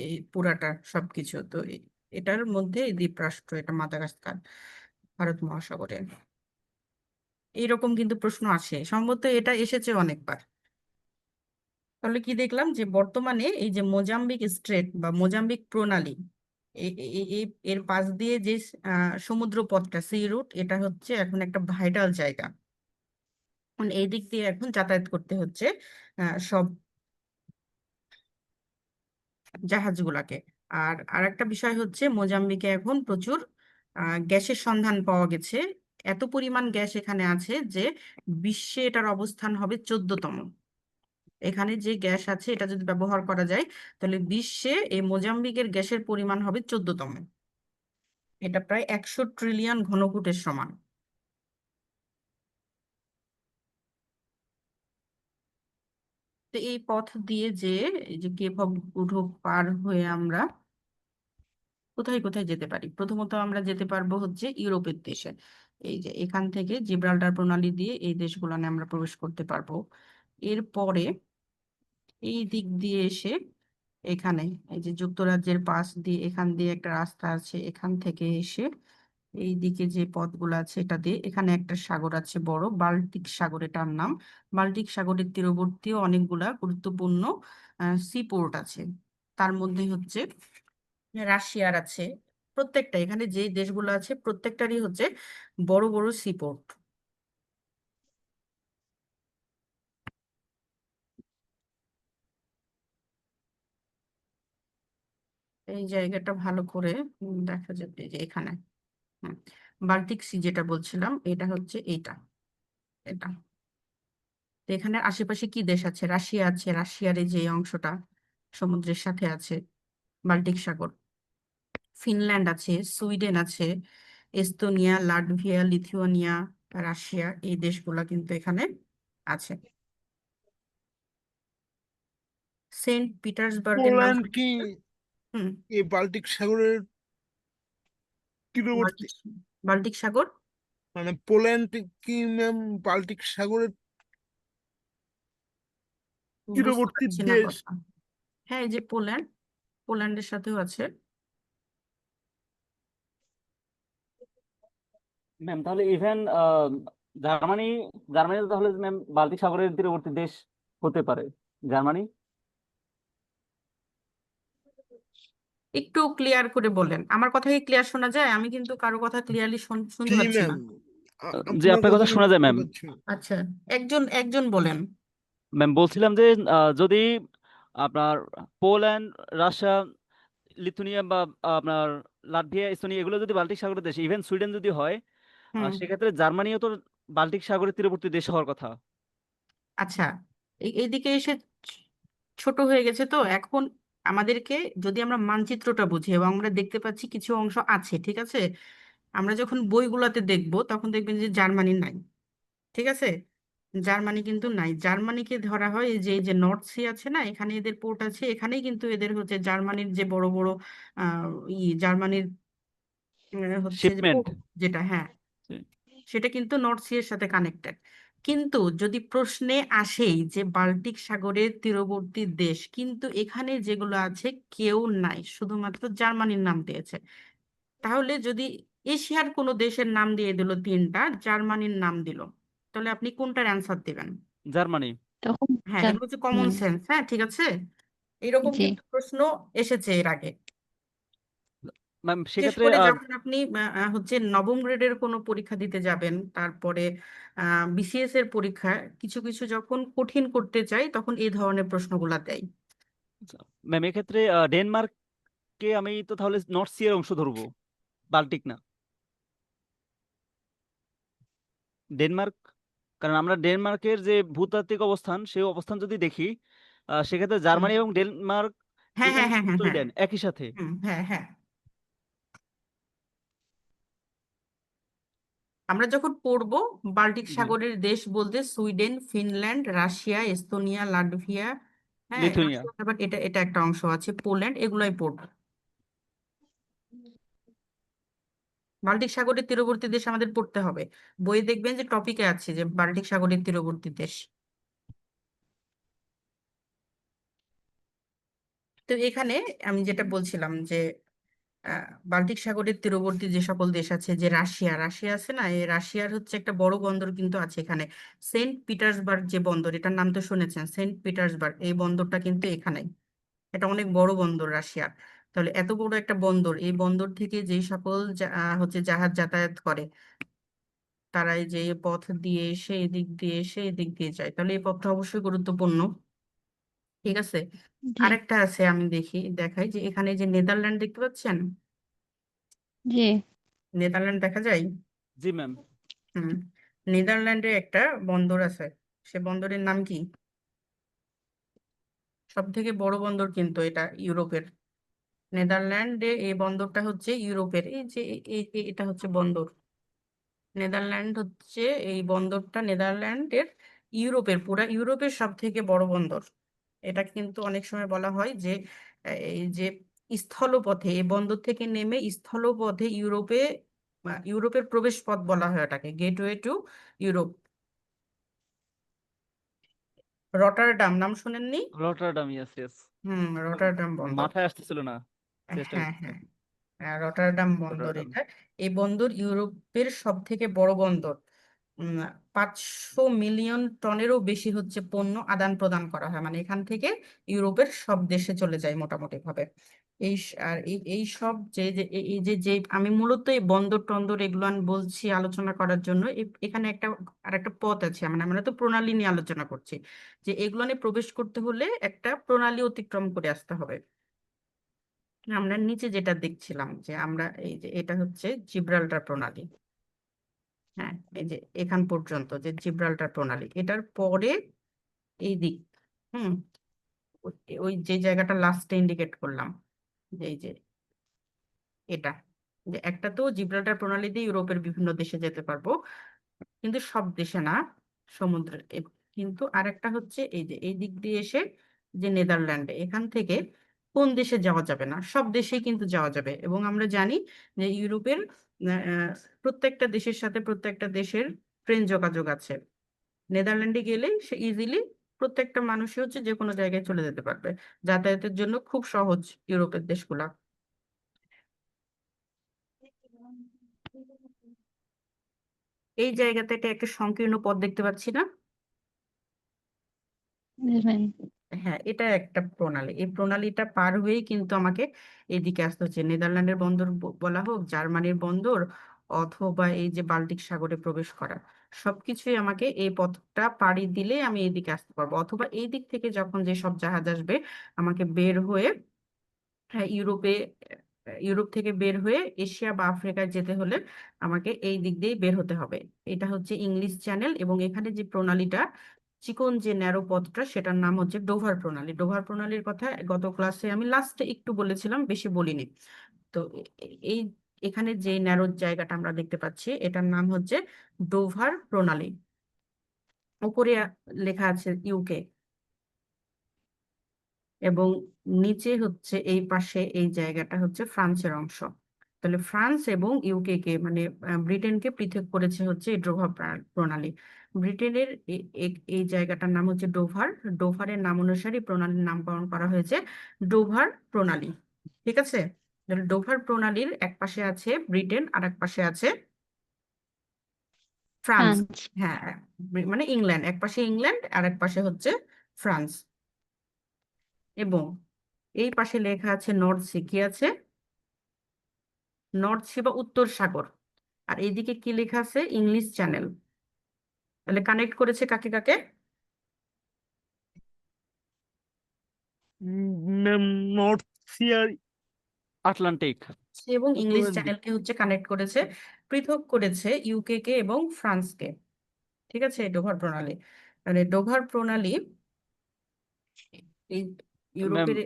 এই পুরাটা সবকিছু তো এটার মধ্যে এই দ্বীপরাষ্ট্র, এটা মাদাগাস্কার ভারত মহাসাগরে। এইরকম কিন্তু প্রশ্ন আসে, সম্ভবত এটা এসেছে অনেকবার। তাহলে কি দেখলাম যে বর্তমানে এই যে মোজাম্বিক স্ট্রেট বা মোজাম্বিক প্রণালী, এর পাশ দিয়ে যে সমুদ্র পথটা, সি রুট, এটা হচ্ছে এখন একটা ভাইটাল জায়গা। মানে এই দিক দিয়ে এখন যাতায়াত করতে হচ্ছে সব জাহাজগুলাকে। আর আরেকটা বিষয় হচ্ছে মোজাম্বিকে এখন প্রচুর গ্যাসের সন্ধান পাওয়া গেছে। এত পরিমাণ গ্যাস এখানে আছে যে বিশ্বে এটার অবস্থান হবে 14তম। এখানে যে গ্যাস আছে এটা যদি ব্যবহার করা যায় তাহলে বিশ্বে এই মোজাম্বিকের গ্যাসের পরিমাণ হবে 14তম। এটা প্রায় 100 ট্রিলিয়ন ঘনফুটের সমান। তো এই পথ দিয়ে যে এই যে কেপ অফ গুড হোপ পার হয়ে আমরা কোথায় কোথায় যেতে পারি? প্রথমত আমরা যেতে পারবো হচ্ছে ইউরোপের দেশে। এই যে এখান থেকে জিব্রাল্টার প্রণালী দিয়ে এই দেশগুলোনে আমরা প্রবেশ করতে পারবো। এরপরে এই দিক দিয়ে এসে এখানে এই যে যুক্তরাজ্যের পাশ দিয়ে এখান দিয়ে একটা রাস্তা আছে, এখান থেকে এসে এই দিকে যে পথগুলো আছে এটা দিয়ে এখানে একটা সাগর আছে বড়, বাল্টিক সাগর এটার নাম। বাল্টিক সাগরের তীরবর্তীও অনেকগুলা গুরুত্বপূর্ণ সি পোর্ট আছে। তার মধ্যে হচ্ছে রাশিয়ার আছে। প্রত্যেকটা এখানে যে দেশগুলো আছে প্রত্যেকটারই হচ্ছে বড় বড় সি পোর্ট। এই জায়গাটা ভালো করে দেখা যাবে যে এখানে হুম, বাল্টিক সি যেটা বলছিলাম এটা হচ্ছে এটা এটা। তো এখানে আশেপাশে কি দেশ আছে? রাশিয়া আছে, রাশিয়ার এই যে অংশটা সমুদ্রের সাথে আছে বাল্টিক সাগর। ফিনল্যান্ড আছে, সুইডেন আছে, এস্তোনিয়া, লাটভিয়া, লিথুয়ানিয়া, রাশিয়া, এই দেশগুলা কিন্তু এখানে আছে। সেন্ট পিটার্সবার্গের নাম পোল্যান্ড কি শুনেছেন? হুম। এই বাল্টিক সাগরের তীরবর্তী? বাল্টিক বাল্টিক সাগর মানে পোল্যান্ড কি ম্যাম বাল্টিক সাগরের বুঝতে তীরবর্তী পারছি না দেশ? কথা। হ্যাঁ, এই যে পোল্যান্ড, পোল্যান্ডের সাথেও আছে। ম্যাম তাহলে ইভেন জার্মানি, জার্মানি তো তাহলে ম্যাম বাল্টিক সাগরের তীরবর্তী দেশ হতে পারে জার্মানি। একটু ক্লিয়ার করে বলেন, আমার কথা কি ক্লিয়ার শোনা যায়? আমি কিন্তু কারো কথা ক্লিয়ারলি শুনতে জি পাচ্ছি না। ম্যাম, যে আপনার আপনার কথা কথা আমি শোনা যায় বুঝতে ম্যাম। পারছি। আচ্ছা, একজন একজন বলেন। ম্যাম বলছিলাম যে যদি আপনার পোল্যান্ড, রাশিয়া, লিথুনিয়া বা আপনার লাটভিয়া, এস্তোনিয়া এগুলো যদি বাল্টিক সাগরের দেশ, ইভেন সুইডেন যদি হয়, হুম। সেক্ষেত্রে জার্মানিও তো বাল্টিক সাগরের তীরবর্তী দেশ হওয়ার কথা। আচ্ছা, এইদিকে এসে ছোট হয়ে গেছে তো এখন। আমাদেরকে যদি আমরা মানচিত্রটা বুঝি এবং আমরা দেখতে পাচ্ছি কিছু অংশ আছে, ঠিক আছে, আমরা যখন বইগুলোতে দেখব তখন দেখবেন যে জার্মানি নাই, ঠিক আছে। জার্মানি কিন্তু নাই, জার্মানিকে ধরা হয় এই যে নর্থ সি আছে না, এখানে এদের পোর্ট আছে, এখানেই কিন্তু এদের হচ্ছে জার্মানির যে বড় বড় আহ জার্মানির হচ্ছে যে শিপমেন্ট। পোর্ট যেটা, হ্যাঁ, সেটা কিন্তু নর্থ সি এর সাথে কানেক্টেড। কিন্তু যদি প্রশ্নে আসেই যে বাল্টিক সাগরের তীরবর্তী দেশ, কিন্তু এখানে যেগুলো আছে কেউ নাই, শুধুমাত্র জার্মানির নাম দিয়েছে। তাহলে যদি এশিয়ার কোনো দেশের নাম দিয়ে দিল, তিনটা জার্মানির নাম দিল, তাহলে আপনি কোনটার অ্যান্সার দিবেন? জার্মানি। তখন হ্যাঁ, এগুলো হচ্ছে কমন জার্মানি। সেন্স। হ্যাঁ, ঠিক আছে। এরকম জি। কিন্তু প্রশ্ন এসেছে এর আগে। ম্যাম বিশেষ সেক্ষেত্রে করে যখন আপনি হচ্ছে নবম গ্রেডের কোনো পরীক্ষা দিতে যাবেন, তারপরে বিসিএস এর পরীক্ষা কিছু কিছু যখন কঠিন করতে চাই তখন এই ধরনের প্রশ্নগুলা দেয়। ম্যাম এক্ষেত্রে ডেনমার্ককে আমি তো তাহলে নর্থ সি এর অংশ ধরবো, বাল্টিক না। ডেনমার্ক কারণ আমরা ডেনমার্কের যে ভূতাত্ত্বিক অবস্থান সেই অবস্থান যদি দেখি সেক্ষেত্রে হুম। জার্মানি এবং ডেনমার্ক হ্যাঁ ইভেন হ্যাঁ হ্যাঁ হ্যাঁ হ্যাঁ সুইডেন একই সাথে। হ্যাঁ হ্যাঁ। আমরা যখন পড়বো বাল্টিক জি সাগরের দেশ বলতে Sweden, Finland, Russia, Estonia, Latvia, হ্যাঁ লিথুনিয়া। রাশিয়া, আবার এটা এটা একটা অংশ আছে, পোল্যান্ড, এগুলোই পড়বো। বাল্টিক সাগরের তীরবর্তী দেশ আমাদের পড়তে হবে। বইয়ে দেখবেন যে টপিকে আছে যে বাল্টিক সাগরের তীরবর্তী দেশ। তো এখানে আমি যেটা বলছিলাম যে বাল্টিক সাগরের তীরবর্তী যে সকল দেশ আছে, যে রাশিয়া রাশিয়া আছে না, এই রাশিয়ার হচ্ছে একটা বড় বন্দর কিন্তু আছে এখানে, সেন্ট পিটার্সবার্গ যে বন্দর, এটার নাম তো শুনেছেন, সেন্ট পিটার্সবার্গ, এই বন্দরটা কিন্তু এখানেই। এটা অনেক বড় বন্দর রাশিয়ার। তাহলে এত বড় একটা বন্দর, এই বন্দর থেকে যে সকল হচ্ছে জাহাজ যাতায়াত করে, তারা এই যে পথ দিয়ে সেই দিক দিয়ে সেই দিক দিয়ে যায়, তাহলে এই পথটা অবশ্যই গুরুত্বপূর্ণ। ঠিক আছে। জি আরেকটা আছে, আমি দেখাই যে এখানে যে নেদারল্যান্ড দেখতে পাচ্ছেন, জি নেদারল্যান্ড দেখা যায়। জি ম্যাম। হুম। নেদারল্যান্ডে একটা বন্দর আছে, সে বন্দরের নাম কি? সব থেকে বড় বন্দর কিন্তু এটা ইউরোপের। নেদারল্যান্ডে এই বন্দরটা হচ্ছে ইউরোপের, এই যে এটা হচ্ছে বন্দর। নেদারল্যান্ড হচ্ছে এই বন্দরটা নেদারল্যান্ডের পুরা ইউরোপের সব থেকে বড় বন্দর। এটা কিন্তু অনেক সময় বলা হয় যে এই যে স্থলপথে, এই বন্দর থেকে নেমে স্থলপথে ইউরোপের প্রবেশ পথ বলা হয় এটাকে, গেটওয়ে টু ইউরোপ। রটারডাম নাম শুনেননি? Rotterdam, yes yes. রটারডাম বন্দর। মাথায় আসতেছিল না, চেষ্টা হ্যাঁ করতেছি। হ্যাঁ, রটারডাম বন্দর রটারডাম। এটা। এই বন্দর ইউরোপের সব থেকে বড় বন্দর। 500 মিলিয়ন টনেরও বেশি হচ্ছে পণ্য আদান প্রদান করা হয়, মানে এখান থেকে ইউরোপের সব দেশে চলে যায় মোটামুটি ভাবে। আর এই সব যে আমি মূলত এই বন্দর টন্দর এগুলো আমি বলছি আলোচনা করার জন্য, এখানে আর একটা পথ আছে, মানে আমরা তো প্রণালী নিয়ে আলোচনা করছি, যে এগুলো নিয়ে প্রবেশ করতে হলে একটা প্রণালী অতিক্রম করে আসতে হবে। আমরা নিচে যেটা দেখছিলাম যে আমরা এই যে এটা হচ্ছে জিব্রাল্টার প্রণালী। হ্যাঁ, এই যে এখান পর্যন্ত যে জিব্রাল্টার প্রণালী, এটার পরে এই দিক, হুম, ওই যে জায়গাটা লাস্টে ইন্ডিকেট করলাম, যে এই যে এটা, যে একটা তো জিব্রাল্টার প্রণালী দিয়ে ইউরোপের বিভিন্ন দেশে যেতে পারবো, কিন্তু সব দেশে না, সমুদ্রের কিন্তু আরেকটা হচ্ছে এই যে এই দিক দিয়ে এসে যে নেদারল্যান্ডে, এখান থেকে কোন দেশে যাওয়া যাবে না, সব দেশেই কিন্তু যাওয়া যাবে। এবং আমরা জানি যে ইউরোপের প্রত্যেকটা দেশের সাথে প্রত্যেকটা দেশের ট্রেন যোগাযোগ আছে। নেদারল্যান্ডে গেলে সে ইজিলি প্রত্যেকটা মানুষই হচ্ছে যে কোনো জায়গায় চলে যেতে পারবে, যাতায়াতের জন্য খুব সহজ ইউরোপের দেশগুলা। এই জায়গাতে একটা সংকীর্ণ পথ দেখতে পাচ্ছি না? বুঝলেন। হ্যাঁ, এটা একটা প্রণালী, এই প্রণালীটা পার হয়েই কিন্তু আমাকে এদিকে আসতে হচ্ছে, নেদারল্যান্ডের বন্দর বলা হোক, জার্মানির বন্দর, অথবা এই যে বাল্টিক সাগরে প্রবেশ করা, সবকিছুই আমাকে এই পথটা পাড়ি দিলে আমি এইদিকে আসতে পারবো, অথবা এই দিক থেকে যখন যে সব জাহাজ আসবে আমাকে বের হয়ে ইউরোপে, ইউরোপ থেকে বের হয়ে এশিয়া বা আফ্রিকায় যেতে হলে আমাকে এই দিক দিয়েই বের হতে হবে। এটা হচ্ছে ইংলিশ চ্যানেল, এবং এখানে যে প্রণালীটা, চিকন যে ন্যারো পথটা, সেটার নাম হচ্ছে ডোভার প্রণালী। ডোভার প্রণালীর কথা গত ক্লাসে আমি লাস্টে একটু বলেছিলাম, বেশি বলিনি। তো এই এখানে যে ন্যারো জায়গাটা আমরা দেখতে পাচ্ছি, এটার নাম হচ্ছে ডোভার প্রণালী। উপরে লেখা আছে ইউকে, এবং নিচে হচ্ছে এই পাশে এই জায়গাটা হচ্ছে ফ্রান্সের অংশ। তাহলে ফ্রান্স এবং ইউকে কে, মানে ব্রিটেনকে পৃথক করেছে হচ্ছে এই ডোভার প্রণালী। ব্রিটেনের এই জায়গাটার নাম হচ্ছে ডোভার। ডোভারের নাম অনুসারে প্রণালীর নামকরণ করা হয়েছে ডোভার প্রণালী। ঠিক আছে। তাহলে ডোভার প্রণালীর এক পাশে আছে ব্রিটেন, আর এক পাশে আছে ফ্রান্স। ফ্রান্স। হ্যাঁ, মানে ইংল্যান্ড, এক পাশে ইংল্যান্ড আর এক পাশে হচ্ছে ফ্রান্স। এবং এই পাশে লেখা আছে নর্থ সি, কি আছে? নর্থ সি বা উত্তর সাগর। আর এইদিকে কি লেখা আছে? English channel. তাহলে কানেক্ট করেছে কাকে কাকে? ম্যাম নর্থ সি আর আটলান্টিক। এবং ইংলিশ আটলান্টিক। চ্যানেলকে হচ্ছে কানেক্ট করেছে, পৃথক করেছে ইউকে কে এবং ফ্রান্সকে। ঠিক আছে, এই ডোভার প্রণালী। মানে ডোভার প্রণালী এই ম্যাম ইউরোপের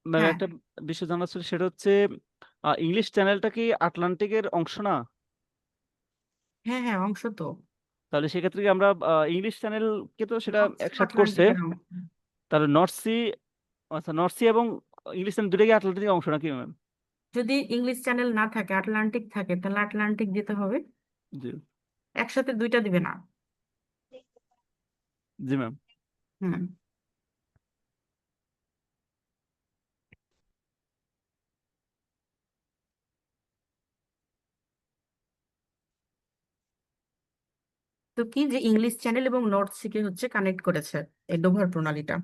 ম্যাম হ্যাঁ একটা বিষয় জানার ছিল, সেটা হচ্ছে ইংলিশ চ্যানেলটা কি আটলান্টিকের অংশ না? হ্যাঁ হ্যাঁ, অংশ তো। তাহলে সেক্ষেত্রে কি আমরা ইংলিশ চ্যানেলকে তো সেটা নর্থ সি একসাথে করছে, আটলান্টিকের অংশ। তাহলে নর্থ সি, আচ্ছা নর্থ সি এবং ইংলিশ চ্যানেল দুটাই কি আটলান্টিকের অংশ নাকি ম্যাম? যদি ইংলিশ চ্যানেল না থাকে, আটলান্টিক থাকে, তাহলে আটলান্টিক দিতে হবে। জি। একসাথে দুইটা দিবে না। জি ম্যাম। হুম। তো কি যে ইংলিশ চ্যানেল এবং নর্থ সিকে হচ্ছে কানেক্ট করেছে এই ডোভার প্রণালীটা।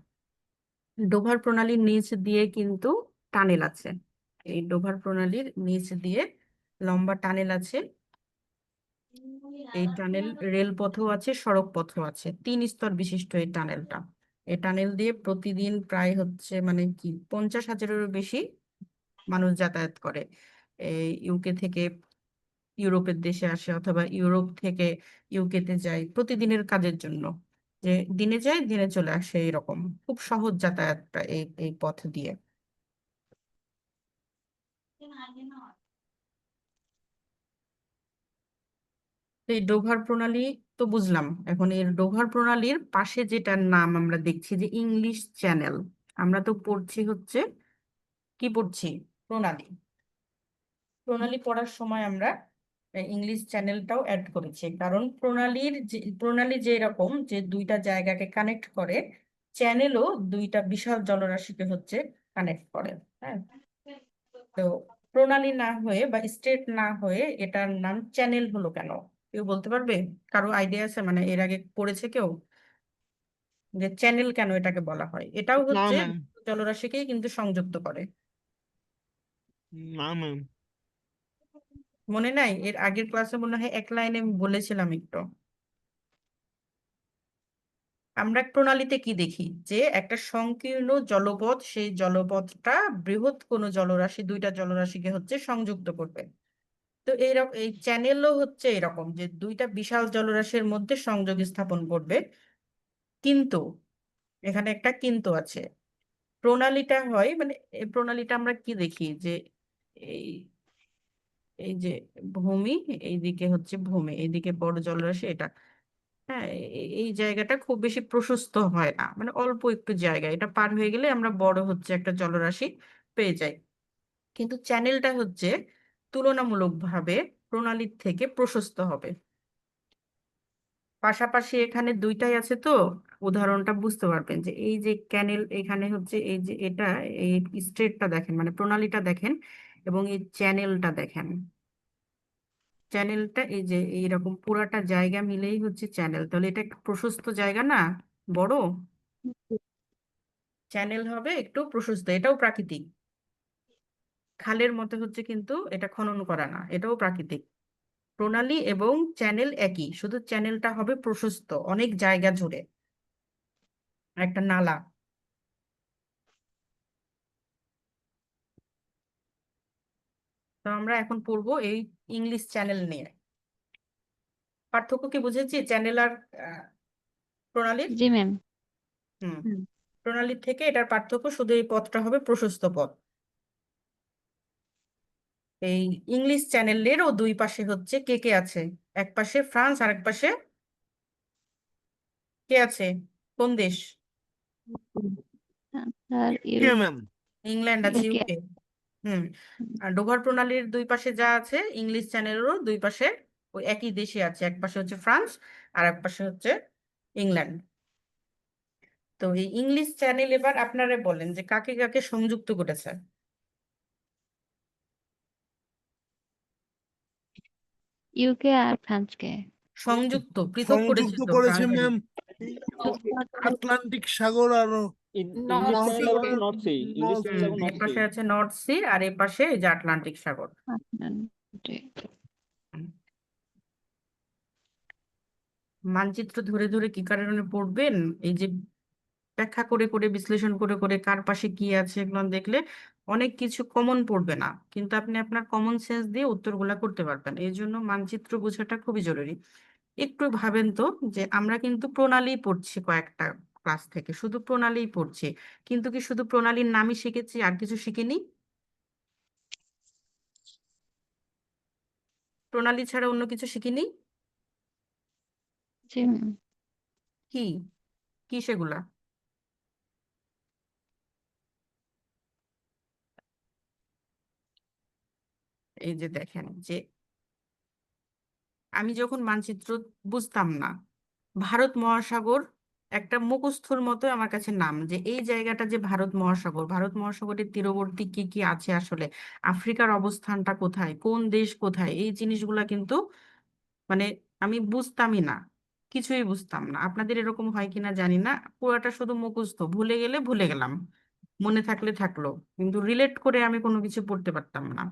ডোভার প্রণালীর নিচ দিয়ে কিন্তু টানেল আছে। এই ডোভার প্রণালীর নিচ দিয়ে লম্বা টানেল আছে। এই টানেল রেলপথও আছে, সড়ক পথও আছে, 3 স্তর বিশিষ্ট এই টানেলটা। এই টানেল দিয়ে প্রতিদিন প্রায় হচ্ছে মানে কি 50,000-এরও বেশি মানুষ যাতায়াত করে। এই ইউকে থেকে ইউরোপের দেশে আসে, অথবা ইউরোপ থেকে ইউকেতে যায় প্রতিদিনের কাজের জন্য। যে দিনে যায় দিনে চলে আসে, এরকম খুব সহজ যাতায়াতটা এই এই পথ দিয়ে। তো এই ডোভার প্রণালী তো বুঝলাম। এখন এর ডোভার প্রণালীর পাশে যেটার নাম আমরা দেখছি যে ইংলিশ চ্যানেল, আমরা তো পড়ছি হচ্ছে কি পড়ছি, প্রণালী। প্রণালী পড়ার সময় আমরা ইংলিশ চ্যানেলটাও অ্যাড করেছি, কারণ প্রণালী যে এরকম যে দুইটা জায়গাকে কানেক্ট করে, চ্যানেলও দুইটা বিশাল জলরাশিকে হচ্ছে কানেক্ট করে। হ্যাঁ, তো প্রণালী না হয়ে বা স্টেট না হয়ে এটার নাম চ্যানেল হলো কেন? কেউ বলতে পারবে? কারো আইডিয়া আছে? মানে এর আগে পড়েছে কেউ যে চ্যানেল কেন এটাকে বলা হয়? এটাও না হচ্ছে ম্যাম, জলরাশিকেই কিন্তু সংযুক্ত করে। না ম্যাম। মনে নাই? এর আগের ক্লাসে মনে হয় এক লাইনে আমি বলেছিলাম একটু। আমরা প্রণালীতে কি দেখি যে একটা সংকীর্ণ জলপথ, সেই জলপথটা বৃহৎ কোনো জলরাশি, দুইটা জলরাশিকে হচ্ছে সংযুক্ত করবে। তো এইরকম এই চ্যানেলও হচ্ছে এরকম যে দুইটা বিশাল জলরাশির মধ্যে সংযোগ স্থাপন করবে। কিন্তু এখানে একটা কিন্তু আছে। প্রণালীটা হয় মানে এই প্রণালীটা আমরা কি দেখি যে এই এই যে ভূমি, এইদিকে হচ্ছে ভূমি, এইদিকে বড় জলরাশি এটা। হ্যাঁ, এই জায়গাটা খুব বেশি প্রশস্ত হয় না, মানে অল্প একটু জায়গা, এটা পার হয়ে গেলে আমরা বড় হচ্ছে একটা জলরাশি পেয়ে যাই। কিন্তু চ্যানেলটা হচ্ছে তুলনামূলকভাবে প্রণালীর থেকে প্রশস্ত হবে। পাশাপাশি এখানে দুইটাই আছে, তো উদাহরণটা বুঝতে পারবেন যে এই যে ক্যানেল, এখানে হচ্ছে এই যে এটা, এই স্ট্রেটটা দেখেন মানে প্রণালীটা দেখেন, এবং এই চ্যানেলটা দেখেন। চ্যানেলটা এই যে এইরকম পুরাটা জায়গা মিলেই হচ্ছে চ্যানেল, তাহলে এটা একটু প্রশস্ত জায়গা না, বড়। চ্যানেল হবে একটু প্রশস্ত, এটাও প্রাকৃতিক। খালের মতো হচ্ছে কিন্তু এটা খনন করা না, এটাও প্রাকৃতিক। প্রণালী এবং চ্যানেল একই, শুধু চ্যানেলটা হবে প্রশস্ত অনেক জায়গা জুড়ে, একটা নালা। তো আমরা এখন পড়বো এই ইংলিশ চ্যানেল নিয়ে। পার্থক্য কি বুঝেছি চ্যানেল আর প্রণালীর? জি ম্যাম। হুম। প্রণালীর থেকে এটার পার্থক্য শুধু এই পথটা হবে প্রশস্ত পথ। এই ইংলিশ চ্যানেলেরও দুই পাশে হচ্ছে কে কে আছে, এক পাশে ফ্রান্স আর এক পাশে কে আছে, কোন দেশ? আর কে ম্যাম? ইংল্যান্ড আছে, ইউকে। ইউকে। হুম। আর ডোভার প্রণালীর দুই পাশে যা আছে, ইংলিশ চ্যানেলেরও দুই পাশে ওই একই দেশে আছে, এক পাশে হচ্ছে ফ্রান্স আর এক পাশে হচ্ছে ইংল্যান্ড। তো এই ইংলিশ চ্যানেল এবার আপনারা বলেন যে কাকে কাকে সংযুক্ত করেছে? ইউকে আর ফ্রান্সকে। সংযুক্ত, পৃথক করেছে সংযুক্ত তো করেছে ফ্রান্স আর ম্যাম আটলান্টিক সাগর আর ইংলিশ নর্থ চ্যানেল সি। এবং নর্থ সি, ইংলিশ চ্যানেল এবং এই নর্থ সি। পাশে আছে নর্থ সি আর এই পাশে এই যে আটলান্টিক সাগর। আটলান্টিক। হুম। মানচিত্র ধরে ধরে কি কারণে পড়বেন? এই যে ব্যাখ্যা করে করে বিশ্লেষণ করে করে কার পাশে কি আছে এগুলো দেখলে অনেক কিছু কমন পড়বে না, কিন্তু আপনি আপনার কমন সেন্স দিয়ে উত্তরগুলা করতে পারবেন। এই জন্য মানচিত্র বোঝাটা খুবই জরুরি। একটু ভাবেন তো যে আমরা কিন্তু প্রণালী পড়ছি কয়েকটা ক্লাস থেকে, শুধু প্রণালীই পড়ছি, কিন্তু কি শুধু প্রণালীর নামই শিখেছি আর কিছু শিখিনি? প্রণালী ছাড়া অন্য কিছু শিখিনি? জি ম্যাম। কি কি সেগুলা? এই যে দেখেন যে আমি যখন মানচিত্র বুঝতাম না, ভারত মহাসাগর একটা মুখস্থর মতো আমার কাছে নাম, যে এই জায়গাটা যে ভারত মহাসাগর, ভারত মহাসাগরের তীরবর্তী কি কি আছে আসলে, আফ্রিকার অবস্থানটা কোথায়, কোন দেশ কোথায়, এই জিনিসগুলা কিন্তু মানে আমি বুঝতামই না, কিছুই বুঝতাম না। আপনাদের এরকম হয় কিনা জানি না, পুরাটা শুধু মুখস্থ, ভুলে গেলে ভুলে গেলাম, মনে থাকলে থাকলো, কিন্তু রিলেট করে আমি কোনো কিছু পড়তে পারতাম না।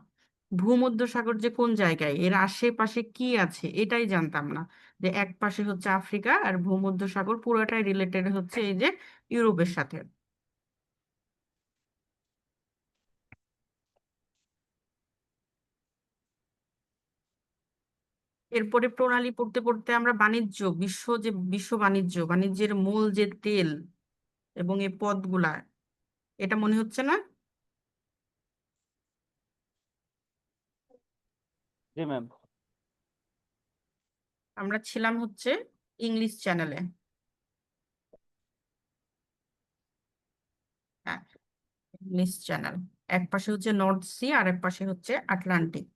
ভূমধ্যসাগর যে কোন জায়গায়, এর আশেপাশে কি আছে এটাই জানতাম না, যে এক পাশে হচ্ছে আফ্রিকা আর ভূমধ্যসাগর পুরোটাই রিলেটেড হচ্ছে এই যে ইউরোপের সাথে। এরপরে প্রণালী পড়তে পড়তে আমরা বাণিজ্য, বিশ্ব বাণিজ্য, বাণিজ্যের মূল যে তেল এবং এই পদগুলা, এটা মনে হচ্ছে না? জি ম্যাম। আমরা ছিলাম হচ্ছে ইংলিশ চ্যানেলে। হ্যাঁ, ইংলিশ চ্যানেল, এক পাশে হচ্ছে নর্থ সি আর এক পাশে হচ্ছে আটলান্টিক,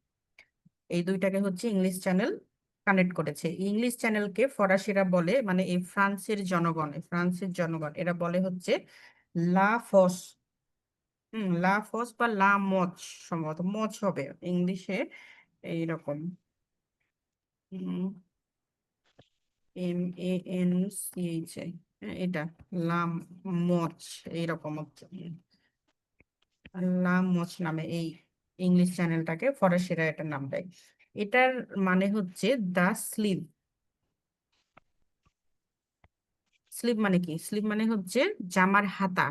এই দুইটাকে হচ্ছে ইংলিশ চ্যানেল কানেক্ট করেছে। ইংলিশ চ্যানেলকে ফরাসিরা বলে, মানে এই ফ্রান্সের জনগণ এরা বলে হচ্ছে লা ফস। লা ফস বা লা মচ, সম্ভবত মচ হবে ইংলিশে এইরকম, MANCH, এটা লাম মচ, এইরকম হচ্ছে লাম মচ নামে এই ইংলিশ চ্যানেলটাকে ফরাসিরা এটার নাম দেয়। এটার মানে হচ্ছে দা স্লিভ। স্লিভ মানে কি? স্লিভ মানে হচ্ছে জামার হাতা,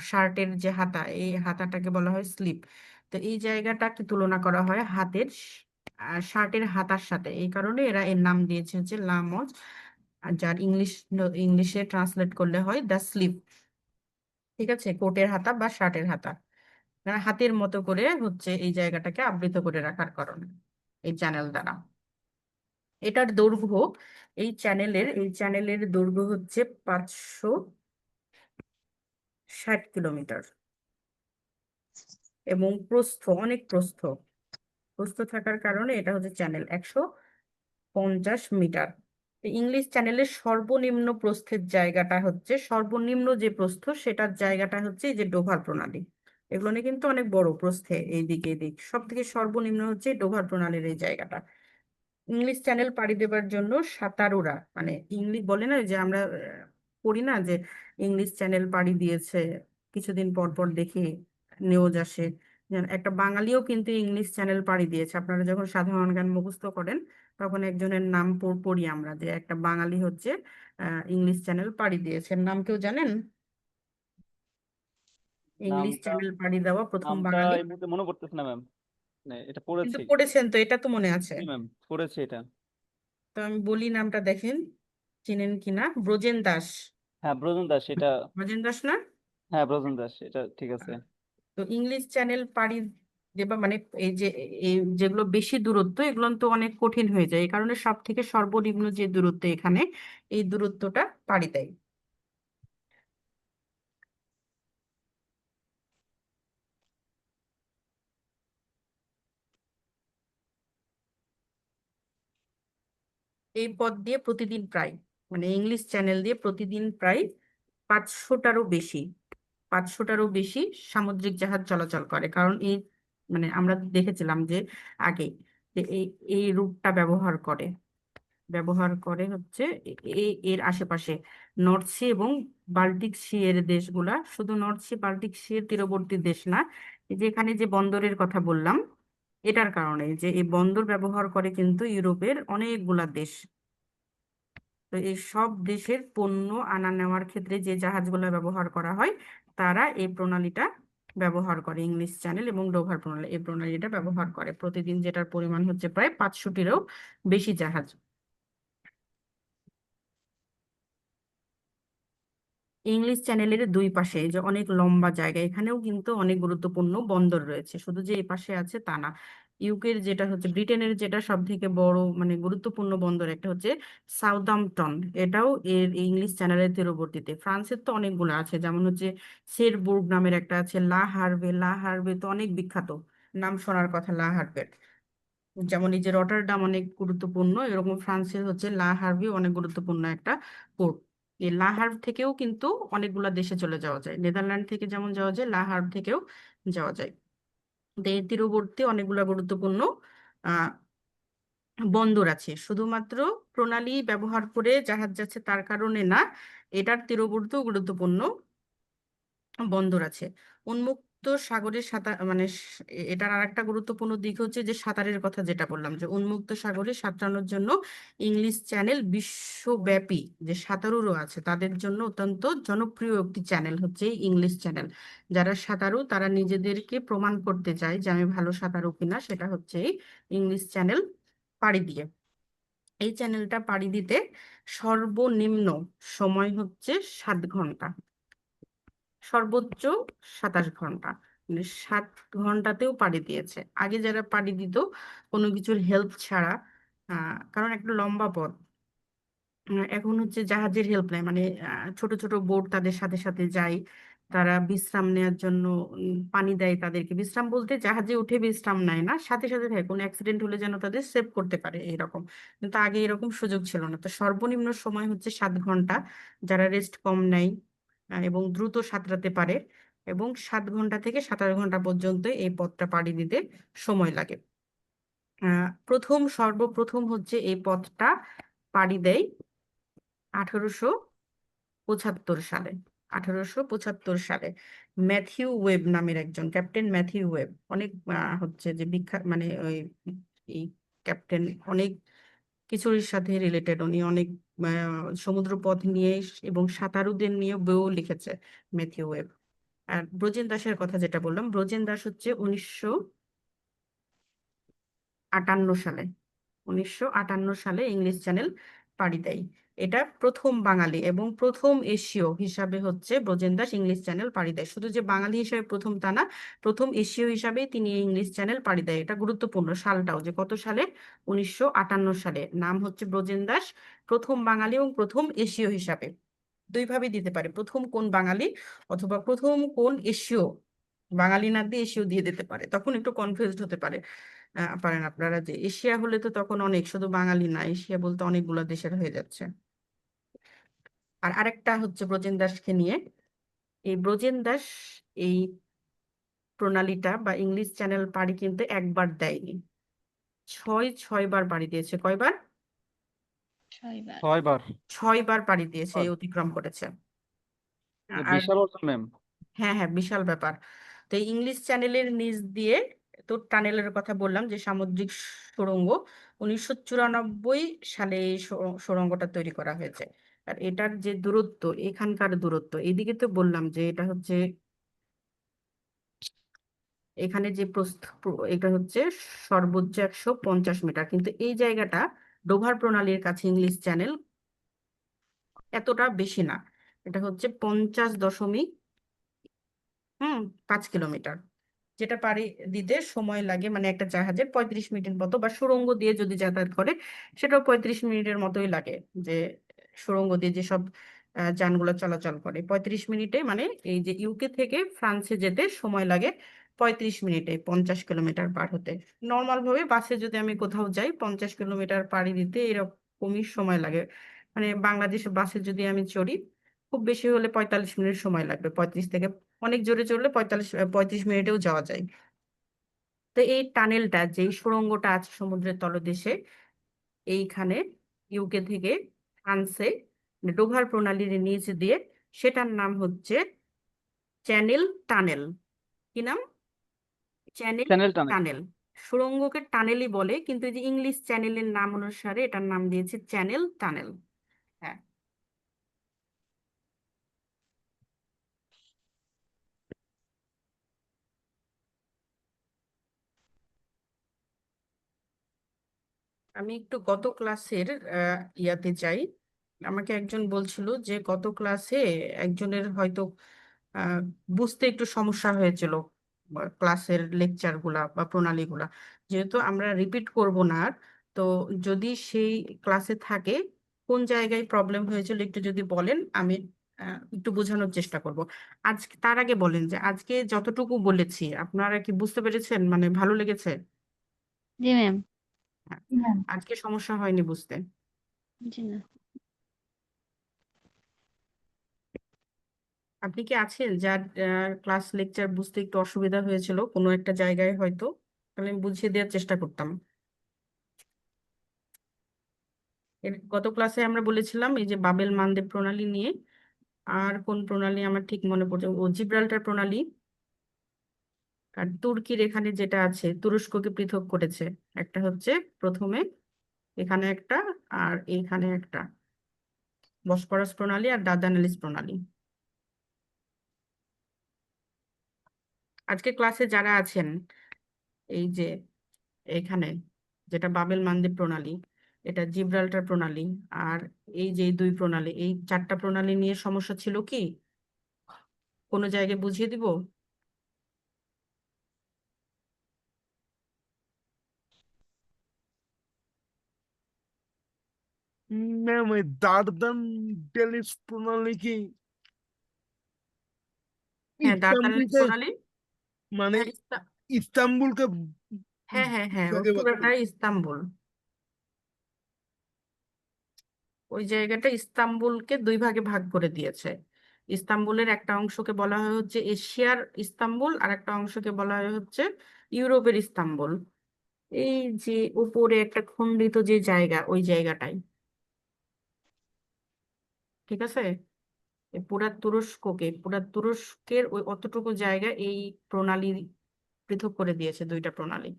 শার্টের যে হাতা, এই হাতাটাকে বলা হয় স্লিভ। তো এই জায়গাটাকে তুলনা করা হয় হাতের শার্টের হাতার সাথে, এই কারণে এরা এর নাম দিয়েছে হচ্ছে লামজ, আর যার ইংলিশে ট্রান্সলেট করলে হয় দ্য স্লিভ। ঠিক আছে, কোটের হাতা বা শার্টের হাতা, মানে হাতের মতো করে হচ্ছে এই জায়গাটাকে আবৃত করে রাখার কারণে এই চ্যানেল দ্বারা। এটার দৈর্ঘ্য, এই চ্যানেলের দৈর্ঘ্য হচ্ছে 560 কিলোমিটার, এবং প্রস্থ অনেক প্রস্থ, প্রস্থ থাকার কারণে এটা হচ্ছে চ্যানেল 150 মিটার। ইংলিশ চ্যানেলের সর্বনিম্ন প্রস্থের জায়গাটা হচ্ছে, সর্বনিম্ন যে প্রস্থ সেটার জায়গাটা হচ্ছে এই যে ডোভার প্রণালী। এগুলো নিয়ে কিন্তু অনেক বড় প্রস্থে, এইদিকে এদিক সব থেকে সর্বনিম্ন হচ্ছে ডোভার প্রণালীর এই জায়গাটা। ইংলিশ চ্যানেল পাড়ি দেবার জন্য সাঁতারুরা, মানে ইংলিশ বলে না যে আমরা পড়ি না যে ইংলিশ চ্যানেল পাড়ি দিয়েছে, কিছুদিন পর পর দেখি নিউজ আসে, যেন একটা বাঙালিও কিন্তু ইংলিশ চ্যানেল পাড়ি দিয়েছে। আপনারা যখন সাধারণ জ্ঞান মুখস্থ করেন তখন একজনের নাম পড়ি আমরা, যে একটা বাঙালি হচ্ছে ইংলিশ চ্যানেল পাড়ি দিয়েছে। নাম কেউ জানেন? ইংলিশ নামটা চ্যানেল পাড়ি দেওয়া প্রথম নামটা বাঙালি? এই মুহূর্তে মনে পড়তেছে না ম্যাম, এটা কিন্তু পড়েছি। পড়েছেন তো, এটা তো মনে আছে। জি ম্যাম, পড়েছি এটা। তো আমি বলি নামটা, দেখেন চিনেন কিনা। ব্রজেন দাস। হ্যাঁ, ব্রজন দাস এটা। ব্রজেন দাস না? হ্যাঁ, ব্রজন দাস এটা ঠিক আছে। তো ইংলিশ চ্যানেল পাড়ি দেবা মানে এই যে এই যেগুলো বেশি দূরত্ব, এগুলো তো অনেক কঠিন হয়ে যায়, এই কারণে সব থেকে সর্বনিম্ন যে দূরত্ব এখানে, এই দূরত্বটা পাড়ি দেয়। এই পথ দিয়ে প্রতিদিন প্রায়, মানে ইংলিশ চ্যানেল দিয়ে প্রতিদিন প্রায় 500টারও বেশি 500টারও বেশি সামুদ্রিক জাহাজ চলাচল করে, কারণ এই মানে আমরা দেখেছিলাম যে আগে, যে এই রুটটা ব্যবহার করে হচ্ছে এর আশেপাশে নর্থ সি এবং বাল্টিক সি এর দেশগুলা, শুধু নর্থ সি বাল্টিক সি এর তীরবর্তী দেশ না, এই যে এখানে যে বন্দরের কথা বললাম, এটার কারণে যে এই বন্দর ব্যবহার করে কিন্তু ইউরোপের অনেকগুলা দেশ। তো এই সব দেশের পণ্য আনা নেওয়ার ক্ষেত্রে যে জাহাজগুলো ব্যবহার করা হয়, তারা এই প্রণালীটা ব্যবহার করে, ইংলিশ চ্যানেল এবং ডোভার প্রণালী, এই প্রণালীটা ব্যবহার করে প্রতিদিন, যেটার পরিমাণ হচ্ছে প্রায় 500টিরও বেশি জাহাজ। ইংলিশ চ্যানেলের দুই পাশে এই যে অনেক লম্বা জায়গা, এখানেও কিন্তু অনেক গুরুত্বপূর্ণ বন্দর রয়েছে, শুধু যে এই পাশে আছে তা না। ইউকের যেটা হচ্ছে ব্রিটেনের যেটা সব থেকে বড় মানে গুরুত্বপূর্ণ বন্দর একটা হচ্ছে সাউদাম্পটন, এটাও এর এই ইংলিশ চ্যানেলের তীরবর্তীতে। ফ্রান্সের তো অনেকগুলো আছে, যেমন হচ্ছে শেরবুর্গ নামের একটা আছে, লা হারভে, লা হারভে তো অনেক বিখ্যাত, নাম শোনার কথা লা হারভে। যেমন এই যে রটারডাম অনেক গুরুত্বপূর্ণ, এরকম ফ্রান্সের হচ্ছে লা হার্ভে অনেক গুরুত্বপূর্ণ একটা পোর্ট। এই লা হার্ভ থেকেও কিন্তু অনেকগুলা দেশে চলে যাওয়া যায়, নেদারল্যান্ড থেকে যেমন যাওয়া যায়, লা হার্ভ থেকেও যাওয়া যায়। তো এর তীরবর্তী অনেকগুলা গুরুত্বপূর্ণ আহ বন্দর আছে, শুধুমাত্র প্রণালী ব্যবহার করে জাহাজ যাচ্ছে তার কারণে না, এটার তীরবর্তীও গুরুত্বপূর্ণ বন্দর আছে। উন্মুক্ত সাগরে সাঁতার মানে এটার আর একটা গুরুত্বপূর্ণ দিক হচ্ছে যে সাঁতারের কথা যেটা বললাম, যে উন্মুক্ত সাগরে সাঁতরানোর জন্য ইংলিশ চ্যানেল বিশ্বব্যাপী যে সাঁতারুরও আছে তাদের জন্য অত্যন্ত জনপ্রিয় একটি চ্যানেল হচ্ছে এই ইংলিশ চ্যানেল। যারা সাঁতারু তারা নিজেদেরকে প্রমাণ করতে চায় যে আমি ভালো সাঁতারু কিনা, সেটা হচ্ছে এই ইংলিশ চ্যানেল পাড়ি দিয়ে। এই চ্যানেলটা পাড়ি দিতে সর্বনিম্ন সময় হচ্ছে 7 ঘন্টা, সর্বোচ্চ 27 ঘন্টা, মানে 7 ঘন্টাতেও পাড়ি দিয়েছে। আগে যারা পাড়ি দিত কোনো কিছুর হেল্প ছাড়া, কারণ একটা লম্বা পথ, এখন হচ্ছে জাহাজের হেল্প নেয়, মানে ছোট ছোট বোট তাদের সাথে সাথে যায়, তারা বিশ্রাম নেওয়ার জন্য পানি দেয় তাদেরকে, বিশ্রাম বলতে জাহাজে উঠে বিশ্রাম নেয় না, সাথে সাথে থাকে, কোনো অ্যাক্সিডেন্ট হলে যেন তাদের সেভ করতে পারে এরকম। কিন্তু আগে এরকম সুযোগ ছিল না। তো সর্বনিম্ন সময় হচ্ছে 7 ঘন্টা, যারা রেস্ট কম নেয় এবং দ্রুত সাঁতরাতে পারে, এবং 7 ঘন্টা থেকে 27 ঘন্টা পর্যন্ত এই পথটা পাড়ি দিতে সময় লাগে। সর্বপ্রথম হচ্ছে এই পথটা পাড়ি দেয় 1875 সালে। 1875 সালে ম্যাথিউ ওয়েব নামের একজন ক্যাপ্টেন, ম্যাথিউ ওয়েব অনেক হচ্ছে যে বিখ্যাত, মানে ওই এই ক্যাপ্টেন অনেক কিছুর সাথে রিলেটেড, উনি অনেক সমুদ্র পথ নিয়ে এবং সাঁতারুদের নিয়ে বইও লিখেছে ম্যাথিউ ওয়েব। আর ব্রজেন দাসের কথা যেটা বললাম, ব্রজেন দাস হচ্ছে 1958 সালে, 1958 সালে ইংলিশ চ্যানেল পাড়ি দেয়। এটা প্রথম বাঙালি এবং প্রথম এশীয় হিসাবে হচ্ছে ব্রজেন দাস ইংলিশ চ্যানেল পাড়ি দেয়। শুধু যে বাঙালি হিসাবে প্রথম তা না, প্রথম এশীয় হিসাবে তিনি এই ইংলিশ চ্যানেল পাড়ি দেয়। এটা গুরুত্বপূর্ণ সালটাও, যে কত সালে, 1958 সালে। নাম হচ্ছে ব্রজেন দাস, প্রথম বাঙালি এবং প্রথম এশীয় হিসাবে। দুইভাবে দিতে পারে, প্রথম কোন বাঙালি অথবা প্রথম কোন এশীয়, বাঙালি না দিয়ে এশীয় দিয়ে দিতে পারে, তখন একটু কনফিউজড হতে পারেন আপনারা, যে এশিয়া হলে তো তখন অনেক, শুধু বাঙালি না, এশিয়া বলতে অনেকগুলো দেশের হয়ে যাচ্ছে। আর আরেকটা হচ্ছে ব্রজেন দাসকে নিয়ে, এই ব্রজেন দাস এই প্রণালীটা বা ইংলিশ চ্যানেল পাড়ি কিন্তু একবার দেয়নি, 6বার পাড়ি দিয়েছে। কয়বার? 6 বার। 6 বার। 6বার পাড়ি দিয়েছে, এই অতিক্রম করেছে। আর বিশাল অর্জন ম্যাম। হ্যাঁ হ্যাঁ, বিশাল ব্যাপার। তো এই ইংলিশ চ্যানেলের নিচ দিয়ে, তো টানেলের কথা বললাম যে সামুদ্রিক সুড়ঙ্গ, 1994 সালে এই সুড়ঙ্গটা তৈরি করা হয়েছে। আর এটার যে দূরত্ব, এখানকার দূরত্ব, এইদিকে তো বললাম যে এটা হচ্ছে, এখানে যে এটা হচ্ছে সর্বোচ্চ 150 মিটার, কিন্তু এই জায়গাটা ডোভার প্রণালীর কাছে ইংলিশ চ্যানেল এতটা বেশি না, এটা হচ্ছে 50.5 কিলোমিটার, যেটা পাড়ি দিতে সময় লাগে মানে একটা জাহাজের 35 মিনিটের মতো, বা সুড়ঙ্গ দিয়ে যদি যাতায়াত করে সেটাও 35 মিনিটের মতোই লাগে। যে সুড়ঙ্গ দিয়ে যেসব যানগুলো চলাচল করে 35 মিনিটে, মানে এই যে ইউকে থেকে ফ্রান্সে যেতে সময় লাগে 35 মিনিটে 50 কিলোমিটার পার হতে। নর্মাল ভাবে বাসে যদি আমি কোথাও যাই 50 কিলোমিটার পাড়ি দিতে এরকমই সময় লাগে, মানে বাংলাদেশে বাসে যদি আমি চড়ি খুব বেশি হলে 45 মিনিট সময় লাগবে, 35 থেকে, অনেক জোরে চললে 35মিনিটেও যাওয়া যায়। তো এই টানেলটা, যেই সুড়ঙ্গটা আছে সমুদ্রের তলদেশে, এইখানে ইউকে থেকে ফ্রান্সে ডোভার প্রণালীর নিচ দিয়ে, সেটার নাম হচ্ছে চ্যানেল টানেল। কি নাম? Channel channel tunnel. টানেল। সুড়ঙ্গকে টানেলই বলে, কিন্তু এই যে ইংলিশ চ্যানেলের নাম অনুসারে এটার নাম দিয়েছে চ্যানেল টানেল। হ্যাঁ, আমি একটু গত ক্লাসের ইয়াতে যাই, আমাকে একজন বলছিল যে গত ক্লাসে একজনের হয়তো আহ, বুঝতে একটু সমস্যা হয়েছিল ক্লাসের লেকচার গুলা বা প্রণালী গুলা, যেহেতু আমরা রিপিট করব না আর, তো যদি সেই ক্লাসে থাকে কোন জায়গায় প্রবলেম হয়েছিল একটু যদি বলেন, আমি একটু বোঝানোর চেষ্টা করব। আজকে তার আগে বলেন যে আজকে যতটুকু বলেছি আপনারা কি বুঝতে পেরেছেন, মানে ভালো লেগেছে? জি ম্যাম। হ্যাঁ, ম্যাম আজকে সমস্যা হয়নি বুঝতে? জি না। আপনি কি আছেন যার ক্লাস লেকচার বুঝতে একটু অসুবিধা হয়েছিল কোনো একটা জায়গায় হয়তো? তাহলে আমি বুঝিয়ে দেওয়ার চেষ্টা করতাম। গত ক্লাসে আমরা বলেছিলাম এই যে বাবেল মানদেব প্রণালী নিয়ে, আর কোন প্রণালী আমার ঠিক মনে পড়ছে, ও জিব্রাল্টার প্রণালী। আর তুর্কির এখানে যেটা আছে তুরস্ককে পৃথক করেছে, একটা হচ্ছে প্রথমে এখানে একটা, আর এইখানে একটা, বসপরাস প্রণালী আর দার্দানেলিস প্রণালী। আজকে ক্লাসে যারা আছেন এই যে এখানে যেটা বাবেল মানদেব প্রণালী, এটা জিব্রাল্টার প্রণালী, আর এই যে এই দুই প্রণালী, এই চারটা প্রণালী নিয়ে সমস্যা ছিল কি কোনো জায়গায় বুঝিয়ে দিব? ম্যাম ওই দার্দান টেলিস প্রণালী কি হ্যাঁ, দার্দানেলিস ইস্তাম্বুলকে, প্রণালী। মানে হ্যাঁ ইস্তাম্বুলকে হ্যাঁ হ্যাঁ হ্যাঁ, ওই বিভাগে ভাগ পুরাটা করেছে? ইস্তাম্বুল। ওই জায়গাটা ইস্তাম্বুলকে দুই ভাগে ভাগ করে দিয়েছে। ইস্তাম্বুলের একটা অংশকে বলা হয় হচ্ছে এশিয়ার ইস্তাম্বুল, আর একটা অংশকে বলা হয় হচ্ছে ইউরোপের ইস্তাম্বুল। এই যে উপরে একটা খণ্ডিত যে জায়গা, ওই জায়গাটাই, ঠিক আছে? এই পুরা তুরস্কের ওই অতটুকু জায়গা এই প্রণালী পৃথক করে দিয়েছে, দুইটা প্রণালী।